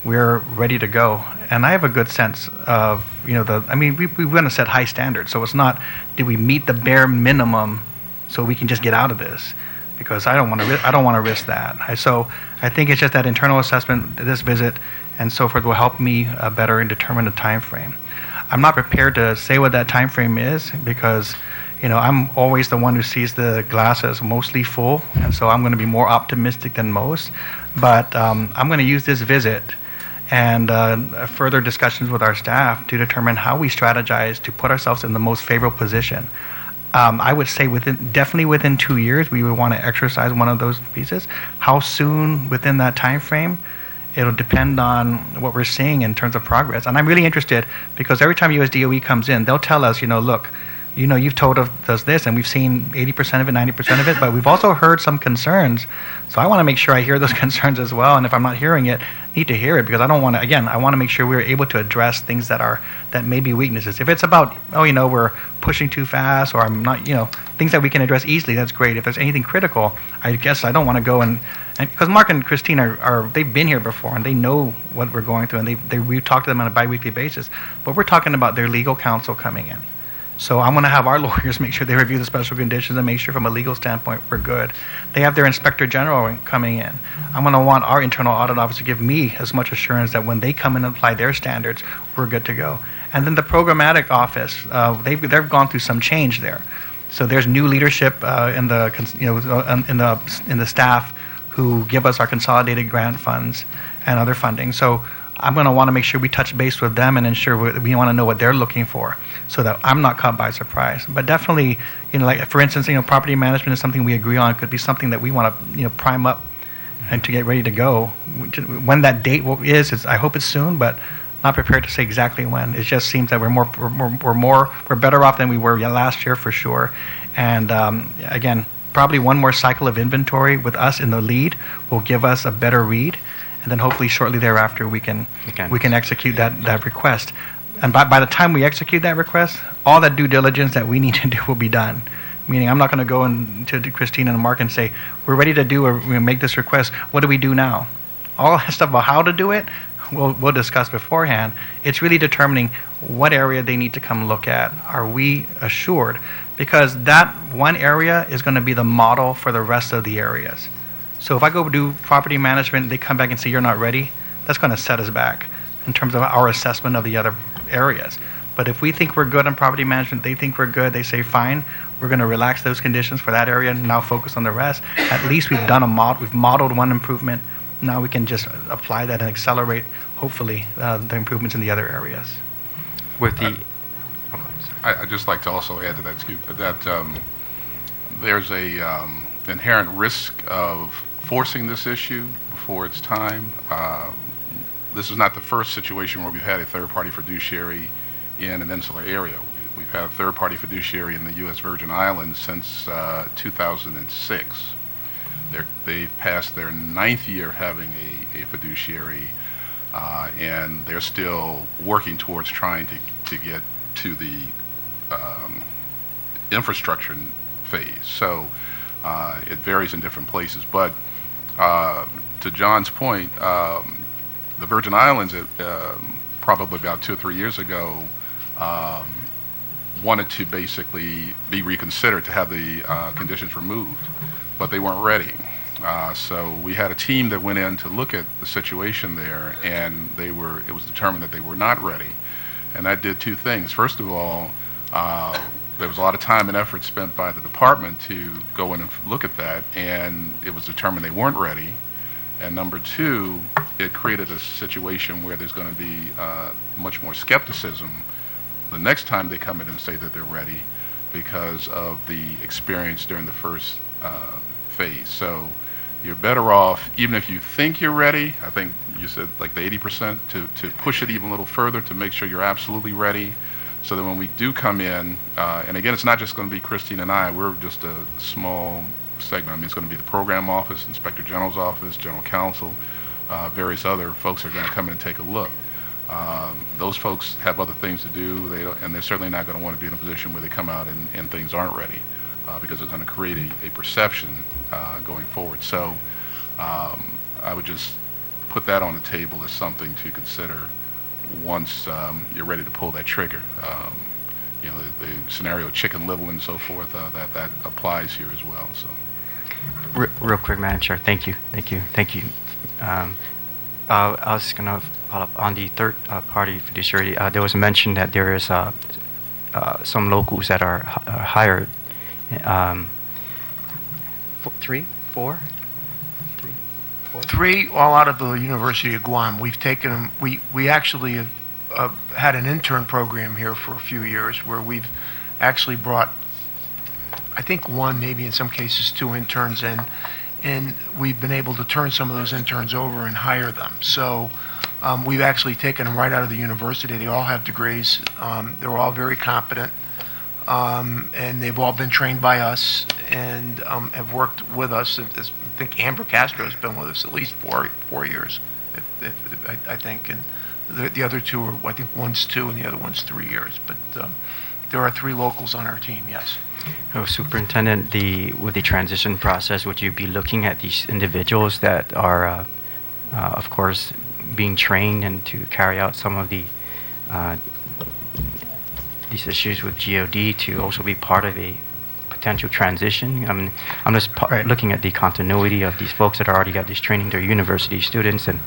we're ready to go. And I have a good sense of, we want to set high standards. So it's not, did we meet the bare minimum so we can just get out of this? Because I don't want to risk that. So I think it's just that internal assessment, this visit, and so forth will help me better determine the time frame. I'm not prepared to say what that time frame is because, I'm always the one who sees the glass as mostly full, and so I'm going to be more optimistic than most. But I'm going to use this visit and further discussions with our staff to determine how we strategize to put ourselves in the most favorable position. I would say definitely within 2 years, we would want to exercise one of those pieces. How soon within that time frame? It'll depend on what we're seeing in terms of progress. And I'm really interested because every time USDOE comes in, they'll tell us, look, you've told us this, and we've seen 80% of it, 90% of it, but we've also heard some concerns. So I want to make sure I hear those concerns as well. And if I'm not hearing it, I need to hear it, because I don't want to. Again, I want to make sure we're able to address things that may be weaknesses. If it's about we're pushing too fast, or I'm not, things that we can address easily, that's great. If there's anything critical, I guess I don't want to go and because Mark and Christine they've been here before and they know what we're going through, and we talk to them on a biweekly basis. But we're talking about their legal counsel coming in. So I'm going to have our lawyers make sure they review the special conditions and make sure from a legal standpoint we're good. They have their inspector general coming in. I'm going to want our internal audit office to give me as much assurance that when they come in and apply their standards, we're good to go. And then the programmatic office, they've gone through some change there. So there's new leadership in the staff who give us our consolidated grant funds and other funding. So I'm going to want to make sure we touch base with them and ensure we want to know what they're looking for, so that I'm not caught by surprise. But definitely, like for instance, property management is something we agree on. It could be something that we want to, prime up and to get ready to go. When that date is I hope it's soon, but not prepared to say exactly when. It just seems that we're better off than we were last year for sure. And again, probably one more cycle of inventory with us in the lead will give us a better read. And then hopefully shortly thereafter we can execute that request. And by the time we execute that request, all that due diligence that we need to do will be done. Meaning I'm not going to go to Christine and Mark and say, we're ready to make this request. What do we do now? All that stuff about how to do it, we'll discuss beforehand. It's really determining what area they need to come look at. Are we assured? Because that one area is going to be the model for the rest of the areas. So if I go do property management, they come back and say you're not ready, that's going to set us back in terms of our assessment of the other areas. But if we think we're good on property management, they think we're good, they say fine, we're going to relax those conditions for that area and now focus on the rest. At least we've done we've modeled one improvement. Now we can just apply that and accelerate, hopefully, the improvements in the other areas. I'd just like to also add to that, too, that there's a inherent risk of forcing this issue before it's time. This is not the first situation where we've had a third-party fiduciary in an insular area. We've had a third-party fiduciary in the U.S. Virgin Islands since 2006. They've passed their 9th year having a fiduciary, and they're still working towards trying to get to the infrastructure phase. So it varies in different places. But to John's point, the Virgin Islands, probably about 2 or 3 years ago, wanted to basically be reconsidered to have the conditions removed, but they weren't ready. So we had a team that went in to look at the situation there, and it was determined that they were not ready. And that did two things. First of all, there was a lot of time and effort spent by the department to go in and look at that, and it was determined they weren't ready. And number two, it created a situation where there's going to be much more skepticism the next time they come in and say that they're ready, because of the experience during the first phase. So you're better off, even if you think you're ready, I think you said like the 80%, to push it even a little further to make sure you're absolutely ready, so that when we do come in, and again, it's not just going to be Christine and I, we're just a small segment. I mean, it's going to be the program office, Inspector General's office, General Counsel, various other folks are going to come in and take a look. Those folks have other things to do, and they're certainly not going to want to be in a position where they come out and things aren't ready, because it's going to create a perception going forward. So I would just put that on the table as something to consider once you're ready to pull that trigger. The scenario Chicken Little and so forth, that applies here as well. So, real quick, Madam Chair, thank you. I was going to follow up on the third-party fiduciary. There was a mention that there is some locals that are hired. Four? Three, all out of the University of Guam. We've taken them. We actually have had an intern program here for a few years where we've actually brought, I think, one, maybe in some cases 2 interns in, and we've been able to turn some of those interns over and hire them. So we've actually taken them right out of the university. They all have degrees. They're all very competent. and they've all been trained by us and have worked with us. I think Amber Castro has been with us at least 4 years, I think, and the other two are, I think one's 2 and the other one's 3 years. But there are 3 locals on our team, yes. Oh, Superintendent, with the transition process, would you be looking at these individuals that are, of course, being trained and to carry out some of these issues with GOD to also be part of a potential transition? I mean, I'm just looking at the continuity of these folks that already got this training. They're university students and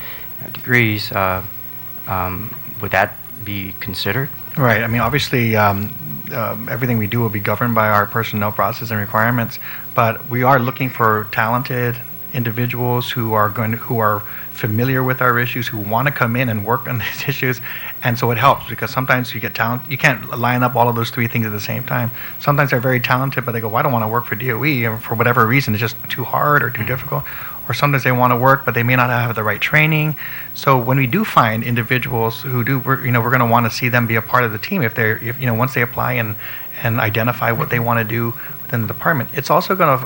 degrees. Would that be considered? Right. I mean, obviously, everything we do will be governed by our personnel process and requirements, but we are looking for talented individuals who are familiar with our issues, who want to come in and work on these issues. And so it helps, because sometimes you get talent, you can't line up all of those 3 things at the same time. Sometimes they're very talented, but they go, well, I don't want to work for DOE, or for whatever reason, it's just too hard or too difficult. Or sometimes they want to work, but they may not have the right training. So when we do find individuals who do, we're going to want to see them be a part of the team if once they apply and identify what they want to do within the department. It's also going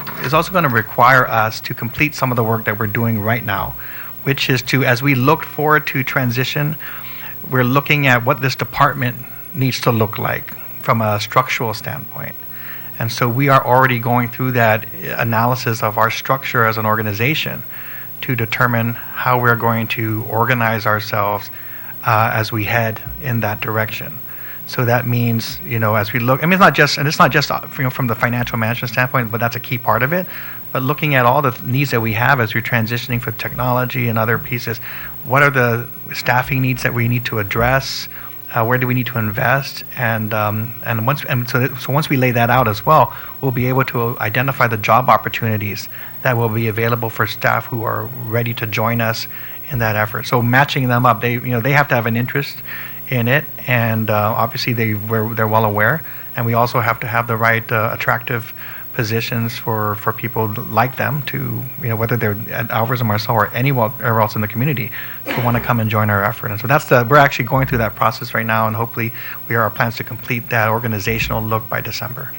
to require us to complete some of the work that we're doing right now, which is to, as we look forward to transition, we're looking at what this department needs to look like from a structural standpoint. And so we are already going through that analysis of our structure as an organization to determine how we're going to organize ourselves as we head in that direction. So that means, as we look, I mean, it's not just from the financial management standpoint, but that's a key part of it. But looking at all the needs that we have as we're transitioning for technology and other pieces, what are the staffing needs that we need to address? Where do we need to invest? So once we lay that out as well, we'll be able to identify the job opportunities that will be available for staff who are ready to join us in that effort. So matching them up, they have to have an interest in it, and obviously they're well aware. And we also have to have the right attractive positions for people like them to, whether they're at Alvarez or Marcel or anywhere else in the community, to want to come and join our effort. And so we're actually going through that process right now, and hopefully our plans to complete that organizational look by December.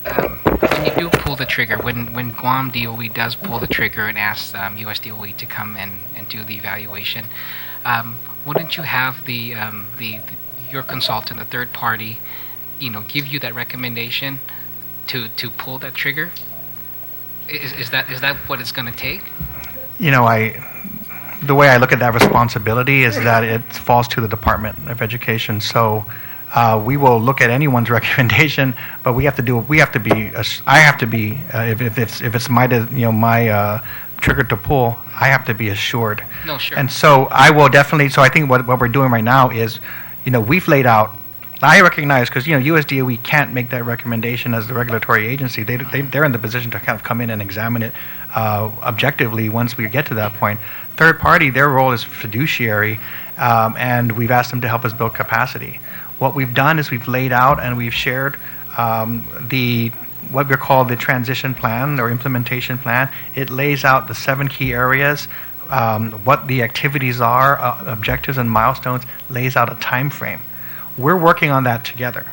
When you do pull the trigger, when Guam DOE does pull the trigger and asks USDOE to come and do the evaluation, wouldn't you have your consultant, the third party, give you that recommendation to pull that trigger? Is that what it's going to take? The way I look at that responsibility is that it falls to the Department of Education. So we will look at anyone's recommendation, but I have to be, if it's my trigger to pull, I have to be assured. No, sure. And so I will definitely. So I think what we're doing right now is, we've laid out. I recognize, because USDOE can't make that recommendation as the regulatory agency. They're in the position to kind of come in and examine it objectively once we get to that point. Third party, their role is fiduciary, and we've asked them to help us build capacity. What we've done is we've laid out and we've shared what we call the transition plan or implementation plan. It lays out the 7 key areas, what the activities are, objectives and milestones, lays out a time frame. We're working on that together.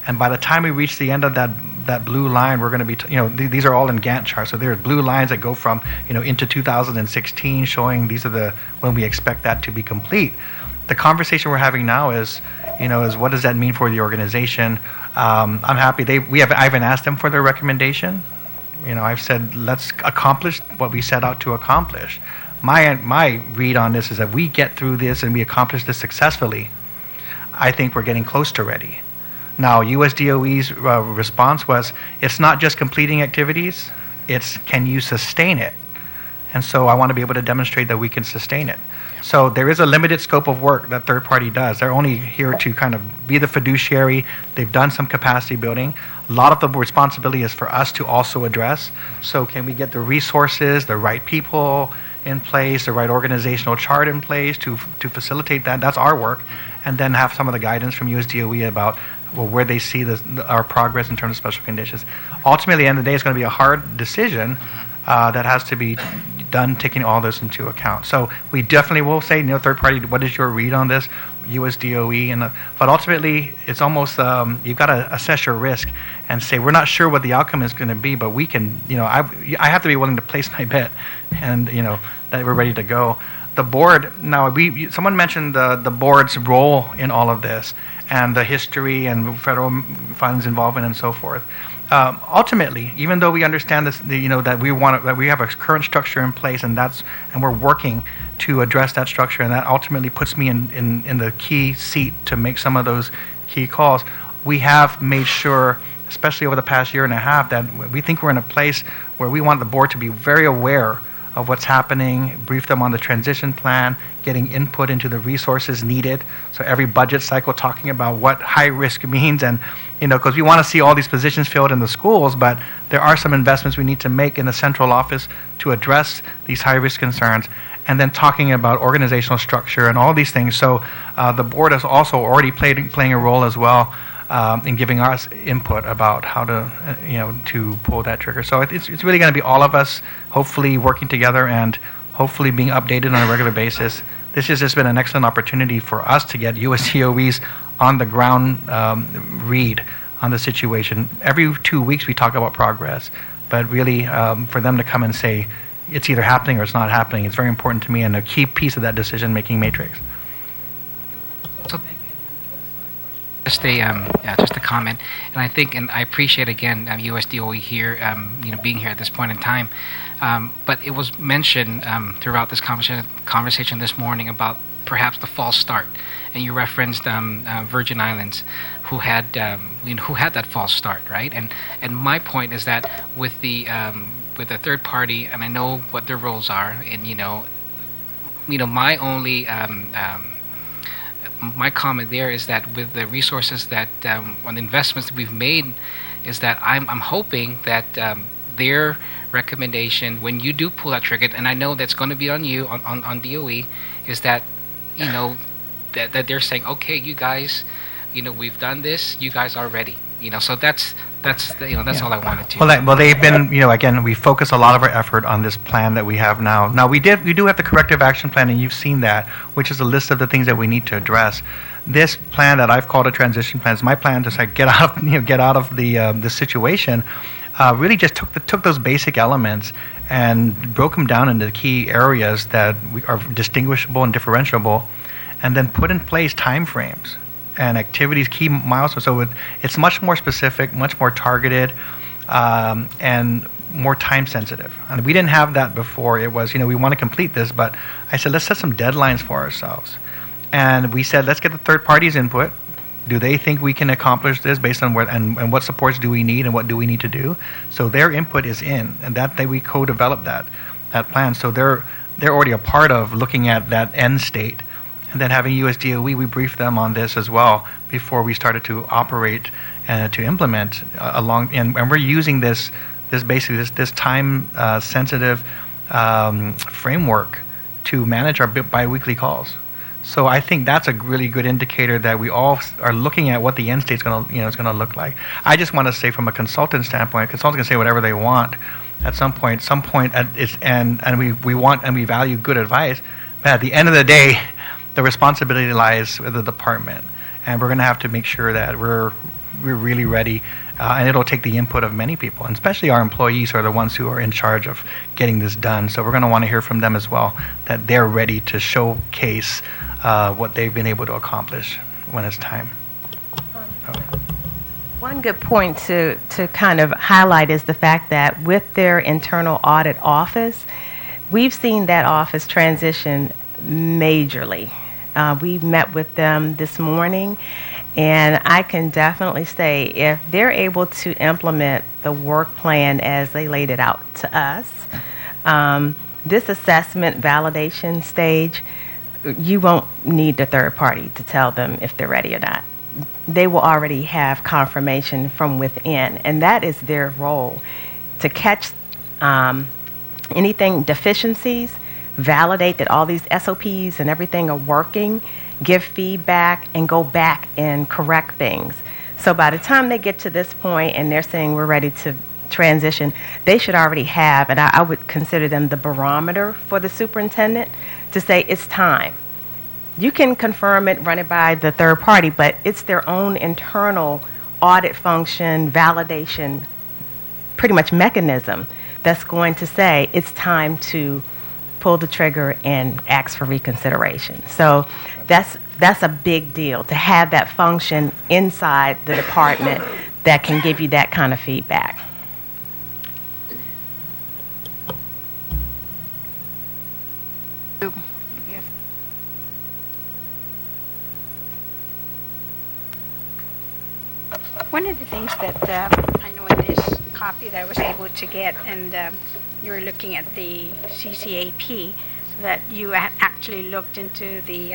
And by the time we reach the end of that blue line, we're going to be, these are all in Gantt charts. So there are blue lines that go from, into 2016, showing these are when we expect that to be complete. The conversation we're having now is what does that mean for the organization? I'm happy I haven't asked them for their recommendation. I've said, let's accomplish what we set out to accomplish. My read on this is that we get through this and we accomplish this successfully. I think we're getting close to ready. Now, USDOE's response was, it's not just completing activities, it's can you sustain it? And so I want to be able to demonstrate that we can sustain it. So there is a limited scope of work that third party does. They're only here to kind of be the fiduciary. They've done some capacity building. A lot of the responsibility is for us to also address. So can we get the resources, the right people in place, the right organizational chart in place to facilitate that? That's our work. And then have some of the guidance from USDOE about where they see our progress in terms of special conditions. Ultimately, at the end of the day, it's going to be a hard decision that has to be done taking all this into account. So we definitely will say, third party, what is your read on this, USDOE, but ultimately it's almost you've got to assess your risk and say we're not sure what the outcome is going to be, but we can, I have to be willing to place my bet, and that we're ready to go. The board, now someone mentioned the board's role in all of this and the history and federal funds involvement and so forth. Ultimately, even though we understand this, that we have a current structure in place, and we're working to address that structure, and that ultimately puts me in the key seat to make some of those key calls. We have made sure, especially over the past year and a half, that we think we're in a place where we want the board to be very aware of what's happening, brief them on the transition plan, getting input into the resources needed. So every budget cycle talking about what high risk means, and because we want to see all these positions filled in the schools, but there are some investments we need to make in the central office to address these high risk concerns, and then talking about organizational structure and all these things. So the board has also already playing a role as well in giving us input about how to, to pull that trigger. So it's really going to be all of us, hopefully working together and hopefully being updated on a regular basis. This has just been an excellent opportunity for us to get USDOE's on the ground read on the situation. Every 2 weeks we talk about progress, but really for them to come and say it's either happening or it's not happening, it's very important to me and a key piece of that decision-making matrix. So just a comment, and I think, and I appreciate again USDOE here, being here at this point in time. But it was mentioned throughout this conversation this morning about perhaps the false start, and you referenced Virgin Islands, who had that false start, right? And my point is that with the third party, and I know what their roles are, and my only my comment there is that with the resources that on the investments that we've made, is that I'm hoping that their recommendation when you do pull that trigger, and I know that's going to be on you on DOE, is that that they're saying, okay, you guys, we've done this, you guys are ready. So that's all I wanted to. Well, they've been, again, we focus a lot of our effort on this plan that we have now. Now, we do have the corrective action plan, and you've seen that, which is a list of the things that we need to address. This plan that I've called a transition plan is my plan to get out of the situation. Really just took those basic elements and broke them down into key areas that are distinguishable and differentiable, and then put in place time frames and activities, key milestones. So it's much more specific, much more targeted, and more time sensitive. And we didn't have that before. It was, we want to complete this, but I said, let's set some deadlines for ourselves. And we said, let's get the third party's input. Do they think we can accomplish this based on and what supports do we need and what do we need to do? So their input is in, and we co-developed that plan. So they're already a part of looking at that end state. And then having USDOE, we briefed them on this as well before we started to operate and to implement and we're using this time sensitive framework to manage our biweekly calls. So I think that's a really good indicator that we all are looking at what the end state's going to look like. I just want to say, from a consultant standpoint, consultants can say whatever they want at some point. And we want and we value good advice, but at the end of the day, the responsibility lies with the department, and we're going to have to make sure that we're really ready, and it'll take the input of many people, and especially our employees who are the ones who are in charge of getting this done. So we're going to want to hear from them as well, that they're ready to showcase what they've been able to accomplish when it's time. One good point to kind of highlight is the fact that with their internal audit office, we've seen that office transition majorly. We met with them this morning, and I can definitely say if they're able to implement the work plan as they laid it out to us, this assessment validation stage, you won't need the third party to tell them if they're ready or not. They will already have confirmation from within, and that is their role, to catch anything deficiencies, validate that all these SOPs and everything are working, give feedback, and go back and correct things. So by the time they get to this point and they're saying we're ready to transition, they should already have, and I would consider them the barometer for the superintendent to say it's time. You can confirm it, run it by the third party, but it's their own internal audit function, validation, pretty much mechanism that's going to say it's time to pull the trigger and ask for reconsideration. So that's a big deal, to have that function inside the department that can give you that kind of feedback. One of the things that I know in this copy that I was able to get, and you were looking at the CCAP, that you actually looked into the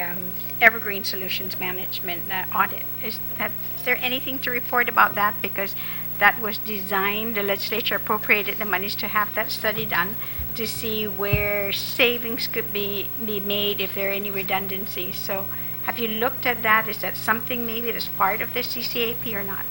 Evergreen Solutions Management audit. Is there anything to report about that? Because that was designed, the legislature appropriated the monies to have that study done to see where savings could be made if there are any redundancies. So have you looked at that? Is that something maybe that's part of the CCAP or not?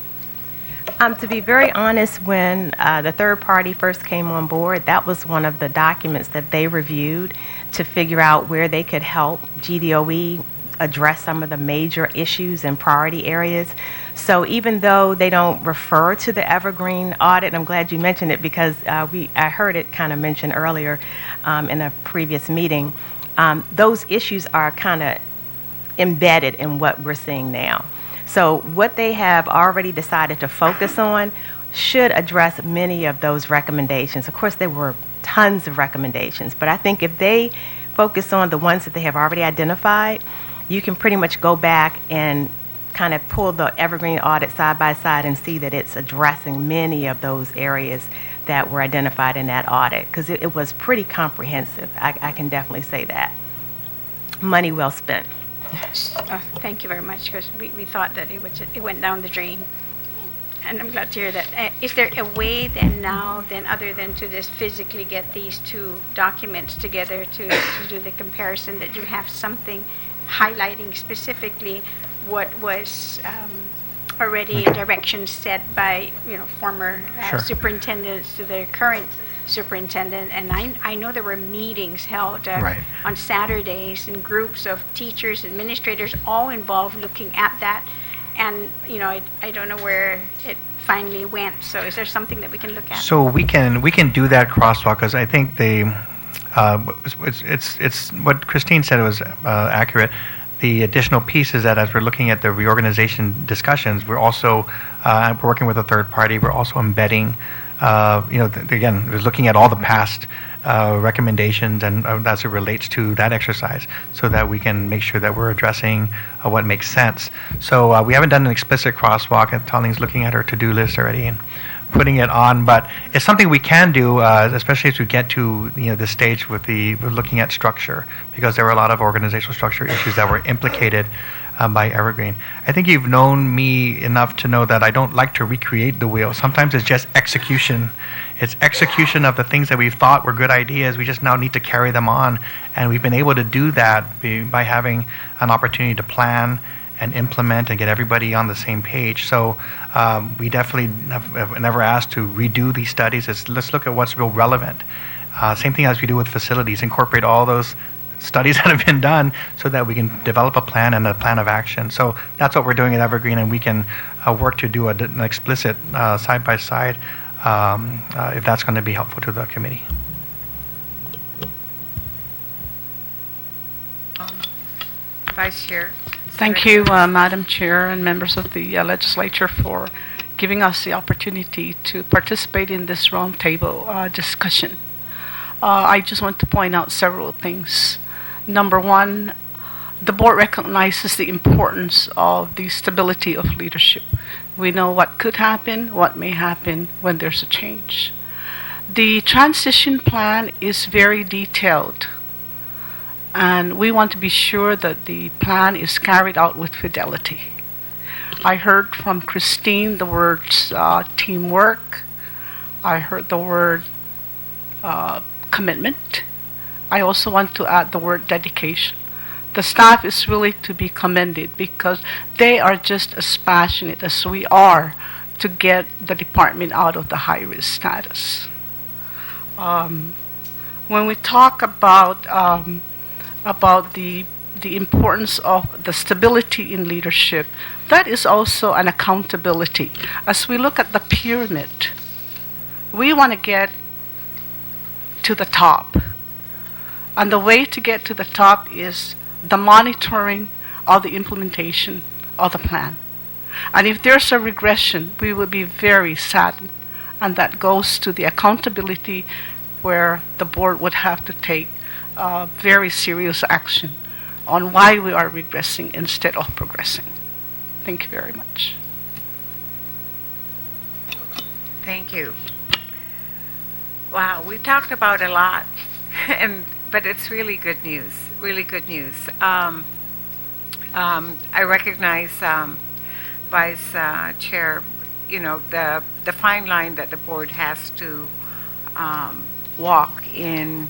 To be very honest, when the third party first came on board, that was one of the documents that they reviewed to figure out where they could help GDOE address some of the major issues and priority areas. So even though they don't refer to the Evergreen audit, I'm glad you mentioned it because I heard it kind of mentioned earlier in a previous meeting, those issues are kind of embedded in what we're seeing now. So what they have already decided to focus on should address many of those recommendations. Of course, there were tons of recommendations, but I think if they focus on the ones that they have already identified, you can pretty much go back and kind of pull the Evergreen audit side by side and see that it's addressing many of those areas that were identified in that audit, because it was pretty comprehensive. I can definitely say that. Money well spent. Thank you very much, because we thought that it went down the drain. And I'm glad to hear that. Is there a way then now, other than to just physically get these two documents together to do the comparison, that you have something highlighting specifically what was already directions set by former superintendents to their current superintendent? And I know there were meetings held on Saturdays, and groups of teachers, administrators, all involved looking at that. And I don't know where it finally went. So is there something that we can look at? So we can do that crosswalk, because I think it's what Christine said was accurate. The additional piece is that as we're looking at the reorganization discussions, we're also working with a third party. We're also embedding, again, we're looking at all the past recommendations and as it relates to that exercise, so that we can make sure that we're addressing what makes sense. So we haven't done an explicit crosswalk, and Talling's looking at her to-do list already and putting it on, but it's something we can do, especially as we get to this stage with we're looking at structure, because there were a lot of organizational structure issues that were implicated by Evergreen. I think you've known me enough to know that I don't like to recreate the wheel. Sometimes it's just execution. It's execution of the things that we thought were good ideas. We just now need to carry them on, and we've been able to do that by having an opportunity to plan and implement and get everybody on the same page. So we definitely have never asked to redo these studies. Let's look at what's real relevant. Same thing as we do with facilities, incorporate all those studies that have been done so that we can develop a plan and a plan of action. So that's what we're doing at Evergreen, and we can work to do an explicit side-by-side if that's going to be helpful to the committee. Vice Chair. Thank you, Madam Chair and members of the legislature, for giving us the opportunity to participate in this roundtable discussion. I just want to point out several things. Number one, the board recognizes the importance of the stability of leadership. We know what could happen, what may happen when there's a change. The transition plan is very detailed, and we want to be sure that the plan is carried out with fidelity. I heard from Christine the words teamwork. I heard the word commitment. I also want to add the word dedication. The staff is really to be commended, because they are just as passionate as we are to get the department out of the high-risk status. When we talk about the importance of the stability in leadership, that is also an accountability. As we look at the pyramid, we want to get to the top. And the way to get to the top is the monitoring of the implementation of the plan. And if there's a regression, we will be very saddened. And that goes to the accountability where the board would have to take very serious action on why we are regressing instead of progressing. Thank you very much. Thank you. Wow, we talked about a lot, but it's really good news, really good news. I recognize Vice Chair, the fine line that the board has to walk in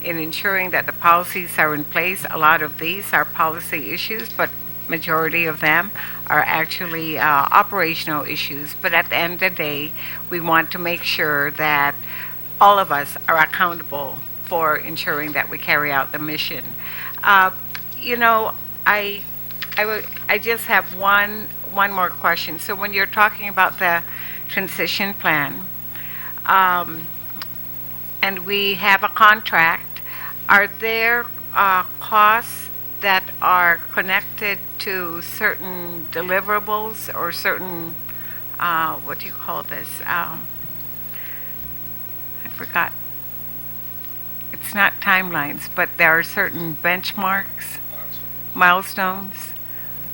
ensuring that the policies are in place. A lot of these are policy issues, but majority of them are actually operational issues. But at the end of the day, we want to make sure that all of us are accountable for ensuring that we carry out the mission. I just have one more question. So when you're talking about the transition plan, and we have a contract, are there costs that are connected to certain deliverables or certain, what do you call this? I forgot. It's not timelines, but there are certain benchmarks, milestones.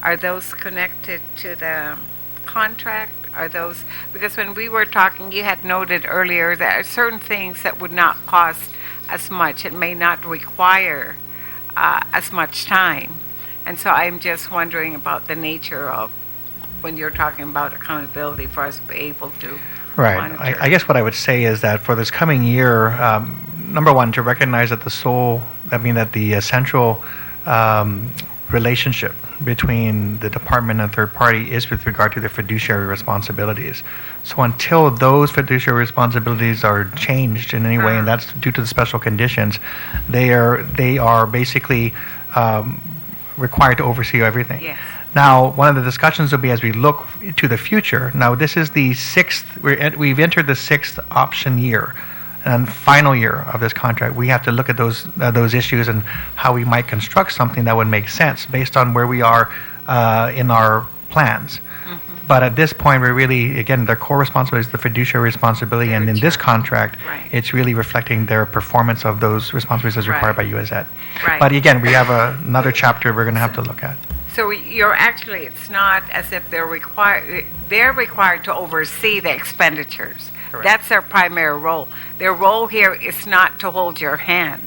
Are those connected to the contract? Are those, because when we were talking, you had noted earlier that there are certain things that would not cost as much. It may not require as much time. And so I'm just wondering about the nature of when you're talking about accountability for us to be able to monitor. I guess what I would say is that for this coming year, number one, to recognize that the central relationship between the department and third party is with regard to their fiduciary responsibilities. So until those fiduciary responsibilities are changed in any way, and that's due to the special conditions, they are basically required to oversee everything. Yes. Now, one of the discussions will be as we look to the future. Now, this is the we've entered the sixth option year and final year of this contract. We have to look at those issues and how we might construct something that would make sense based on where we are in our plans. Mm-hmm. But at this point, we're really, again, their core responsibility is the fiduciary responsibility, and in this contract, it's really reflecting their performance of those responsibilities as required by USD. Right. But again, we have another chapter we're going to have to look at. So it's not as if they're required to oversee the expenditures. Correct. That's their primary role. Their role here is not to hold your hand,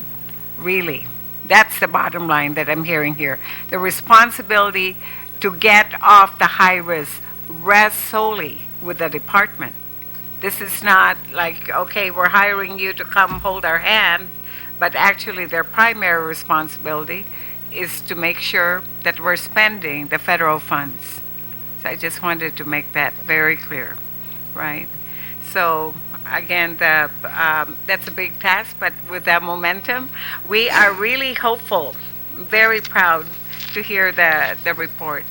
really. That's the bottom line that I'm hearing here. The responsibility to get off the high risk rests solely with the department. This is not like, okay, we're hiring you to come hold our hand, but actually their primary responsibility is to make sure that we're spending the federal funds. So I just wanted to make that very clear, right? So again, that's a big task, but with that momentum, we are really hopeful, very proud to hear the report.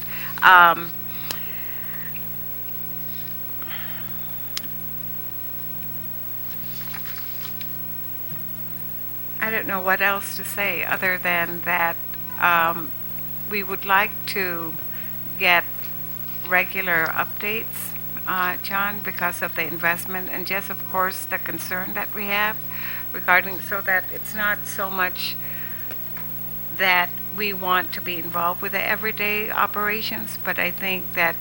I don't know what else to say other than that we would like to get regular updates, John, because of the investment and just, of course, the concern that we have regarding, so that it's not so much that we want to be involved with the everyday operations, but I think that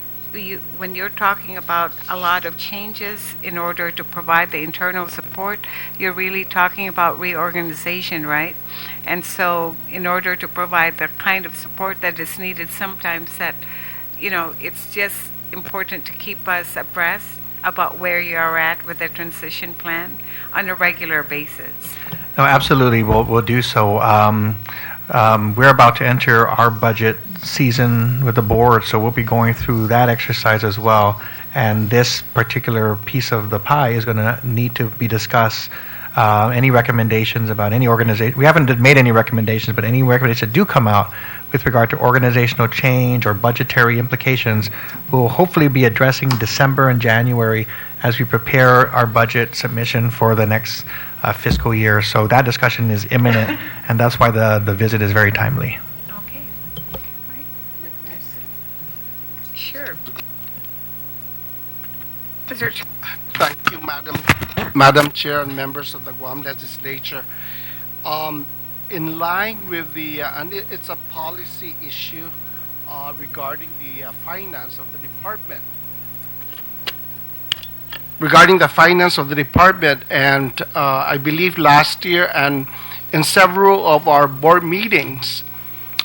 when you're talking about a lot of changes in order to provide the internal support, you're really talking about reorganization, right? And so in order to provide the kind of support that is needed, sometimes that, it's just important to keep us abreast about where you are at with the transition plan on a regular basis. No, absolutely, we'll do so. We're about to enter our budget season with the board, so we'll be going through that exercise as well. And this particular piece of the pie is going to need to be discussed. Any recommendations about any organization? We haven't made any recommendations, but any recommendations that do come out with regard to organizational change or budgetary implications, we'll hopefully be addressing December and January as we prepare our budget submission for the next fiscal year. So that discussion is imminent, and that's why the visit is very timely. Okay. Right. Sure. Thank you, Madam Chair and members of the Guam Legislature. In line with the, and it's a policy issue regarding the finance of the department. Regarding the finance of the department, and I believe last year and in several of our board meetings,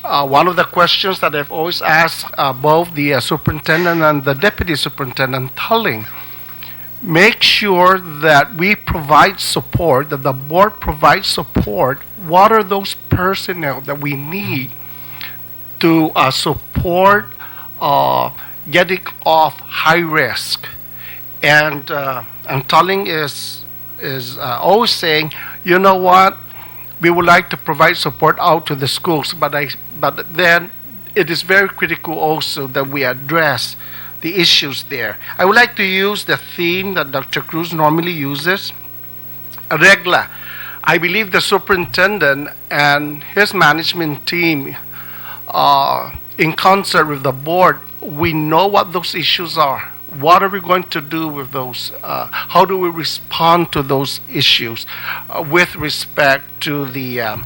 one of the questions that I've always asked both the superintendent and the deputy superintendent telling, make sure that we provide support, that the board provides support. What are those personnel that we need to support getting off high risk? And Tulling is always saying, you know what, we would like to provide support out to the schools, but then it is very critical also that we address the issues there. I would like to use the theme that Dr. Cruz normally uses, regla. I believe the superintendent and his management team, in concert with the board, we know what those issues are. What are we going to do with those? How do we respond to those issues with respect to the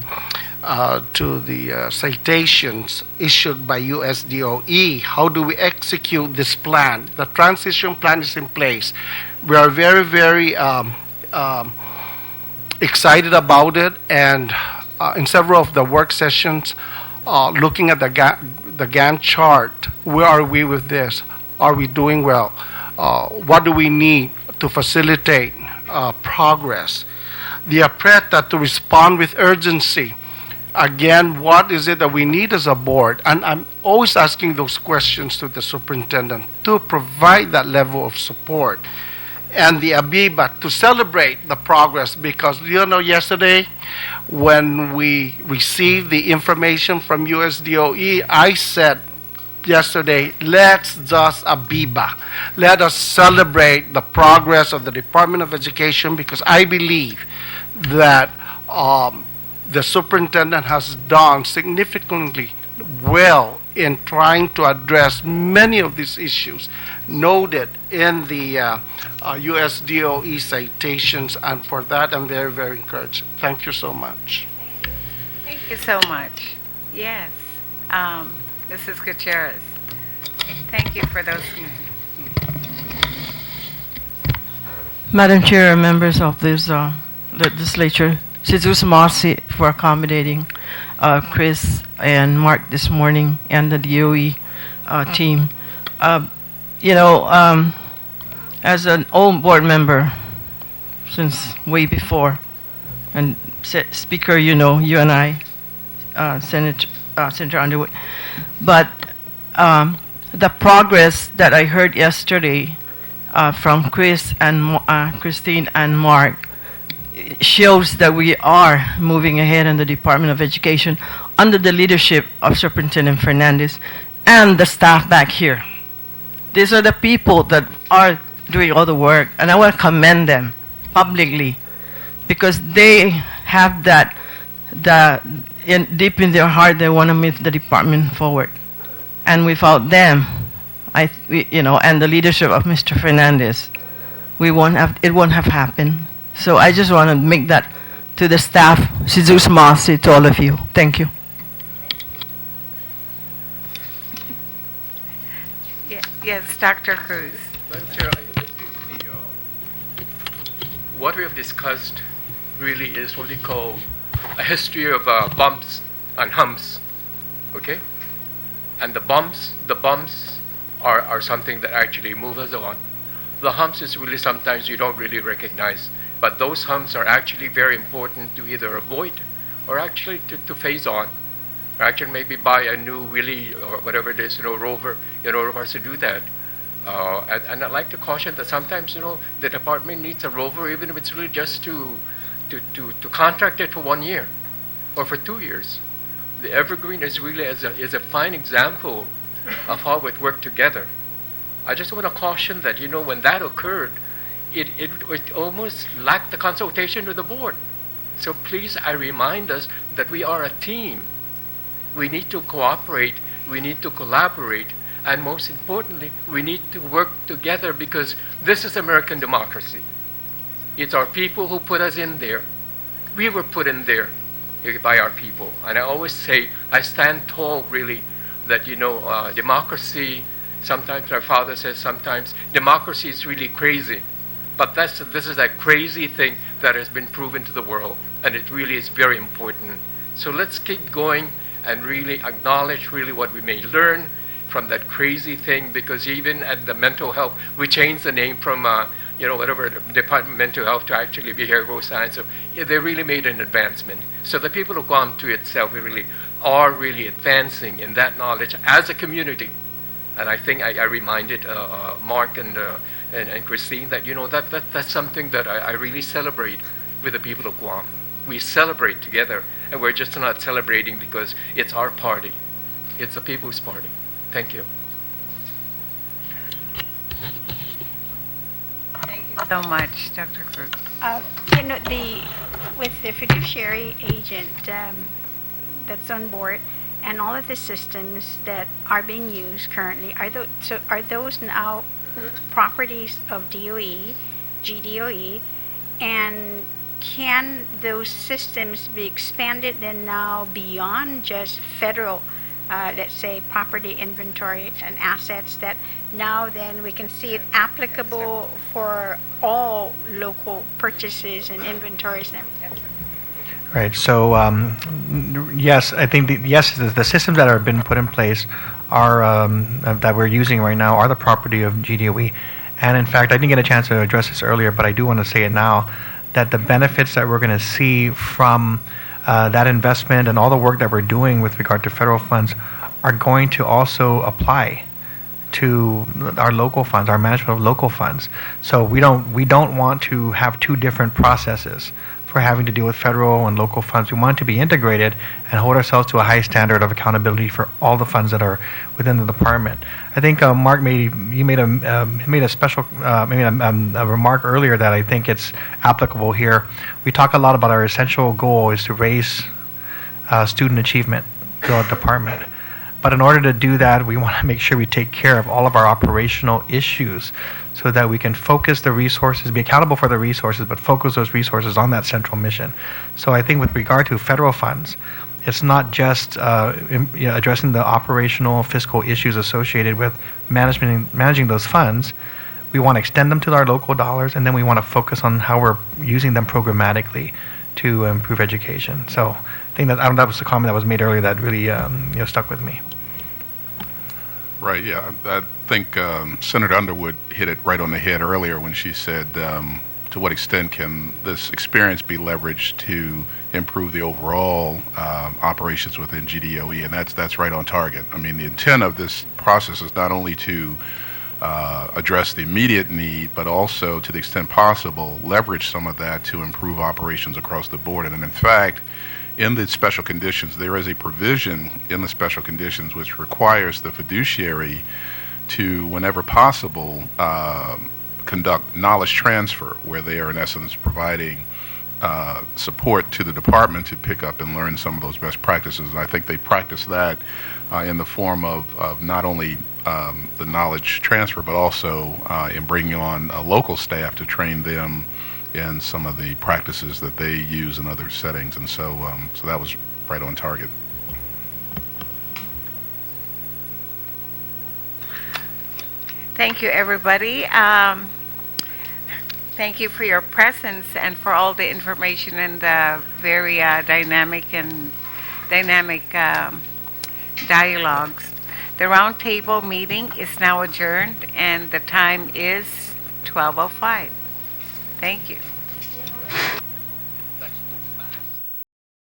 citations issued by USDOE? How do we execute this plan? The transition plan is in place. We are very, very excited about it, and in several of the work sessions, looking at the Gantt chart, where are we with this? Are we doing well? What do we need to facilitate progress? The APRETA to respond with urgency. Again, what is it that we need as a board? And I'm always asking those questions to the superintendent to provide that level of support. And the ABIBA to celebrate the progress, because yesterday when we received the information from USDOE, I said yesterday, let's just ABIBA. Let us celebrate the progress of the Department of Education, because I believe that the superintendent has done significantly well in trying to address many of these issues noted in the USDOE citations, and for that I'm very, very encouraged. Thank you so much. Thank you so much. Yes. Mrs. Gutierrez, thank you for those. Madam Chair and members of this legislature, Jesus Marcy for accommodating Chris and Mark this morning and the DOE team. As an old board member since way before, and Speaker, you and I, Senator Underwood, but the progress that I heard yesterday from Chris and Christine and Mark shows that we are moving ahead in the Department of Education under the leadership of Superintendent Fernandez and the staff back here. These are the people that are doing all the work, and I want to commend them publicly, because they have that deep in their heart, they want to move the department forward. And without them, and the leadership of Mr. Fernandez, it won't have happened. So I just want to make that to the staff, Jesus Masi, to all of you. Thank you. Yes, Dr. Cruz. Madam Chair, I think what we have discussed really is what we call a history of bumps and humps, okay? And the bumps are something that actually move us along. The humps is really sometimes you don't really recognize, but those humps are actually very important to either avoid or actually to phase on or actually maybe buy a new Willie or whatever it is, rover, in order for us to do that. And I'd like to caution that sometimes, the department needs a rover, even if it's really just to contract it for 1 year or for 2 years. The Evergreen is really is a fine example of how it worked together. I just want to caution that, when that occurred, it almost lacked the consultation with the board. So please, I remind us that we are a team. We need to cooperate, we need to collaborate, and most importantly, we need to work together because this is American democracy. It's our people who put us in there. We were put in there by our people. And I always say, I stand tall, really, that, democracy, sometimes our father says, sometimes democracy is really crazy. But this is a crazy thing that has been proven to the world, and it really is very important. So let's keep going and really acknowledge really what we may learn from that crazy thing, because even at the mental health, we changed the name from, whatever, Department of Mental Health to actually behavioral science. So they really made an advancement. So the people of Guam to itself really are really advancing in that knowledge as a community. And I think I reminded Mark and Christine that, that's something that I really celebrate with the people of Guam. We celebrate together, and we're just not celebrating because it's our party. It's the people's party. Thank you. Thank you so much, Dr. Cruz. With the fiduciary agent that's on board, and all of the systems that are being used currently, are those now properties of DOE, GDOE, and can those systems be expanded then now beyond just federal, let's say, property inventory and assets, that now then we can see it applicable for all local purchases and inventories and everything? Right. So yes, I think the systems that have been put in place are that we're using right now are the property of GDOE, and in fact, I didn't get a chance to address this earlier, but I do want to say it now, that the benefits that we're going to see from that investment and all the work that we're doing with regard to federal funds are going to also apply to our local funds, our management of local funds. So we don't want to have two different processes for having to deal with federal and local funds. We want it to be integrated and hold ourselves to a high standard of accountability for all the funds that are within the department. I think Mark made a special a remark earlier that I think it's applicable here. We talk a lot about our essential goal is to raise student achievement throughout the department. But in order to do that, we want to make sure we take care of all of our operational issues so that we can focus the resources, be accountable for the resources, but focus those resources on that central mission. So I think with regard to federal funds, it's not just addressing the operational fiscal issues associated with managing those funds. We want to extend them to our local dollars, and then we want to focus on how we're using them programmatically to improve education. So I think that was the comment that was made earlier that really stuck with me. Right, yeah. I think Senator Underwood hit it right on the head earlier when she said, to what extent can this experience be leveraged to improve the overall operations within GDOE, and that's right on target. I mean, the intent of this process is not only to address the immediate need, but also, to the extent possible, leverage some of that to improve operations across the board. And in fact, in the special conditions, there is a provision in the special conditions which requires the fiduciary to, whenever possible, conduct knowledge transfer, where they are in essence providing support to the department to pick up and learn some of those best practices. And I think they practice that in the form of not only the knowledge transfer, but also in bringing on local staff to train them in some of the practices that they use in other settings. And so that was right on target. Thank you, everybody. Thank you for your presence and for all the information and the very dynamic dialogues. The roundtable meeting is now adjourned, and the time is 12:05. Thank you.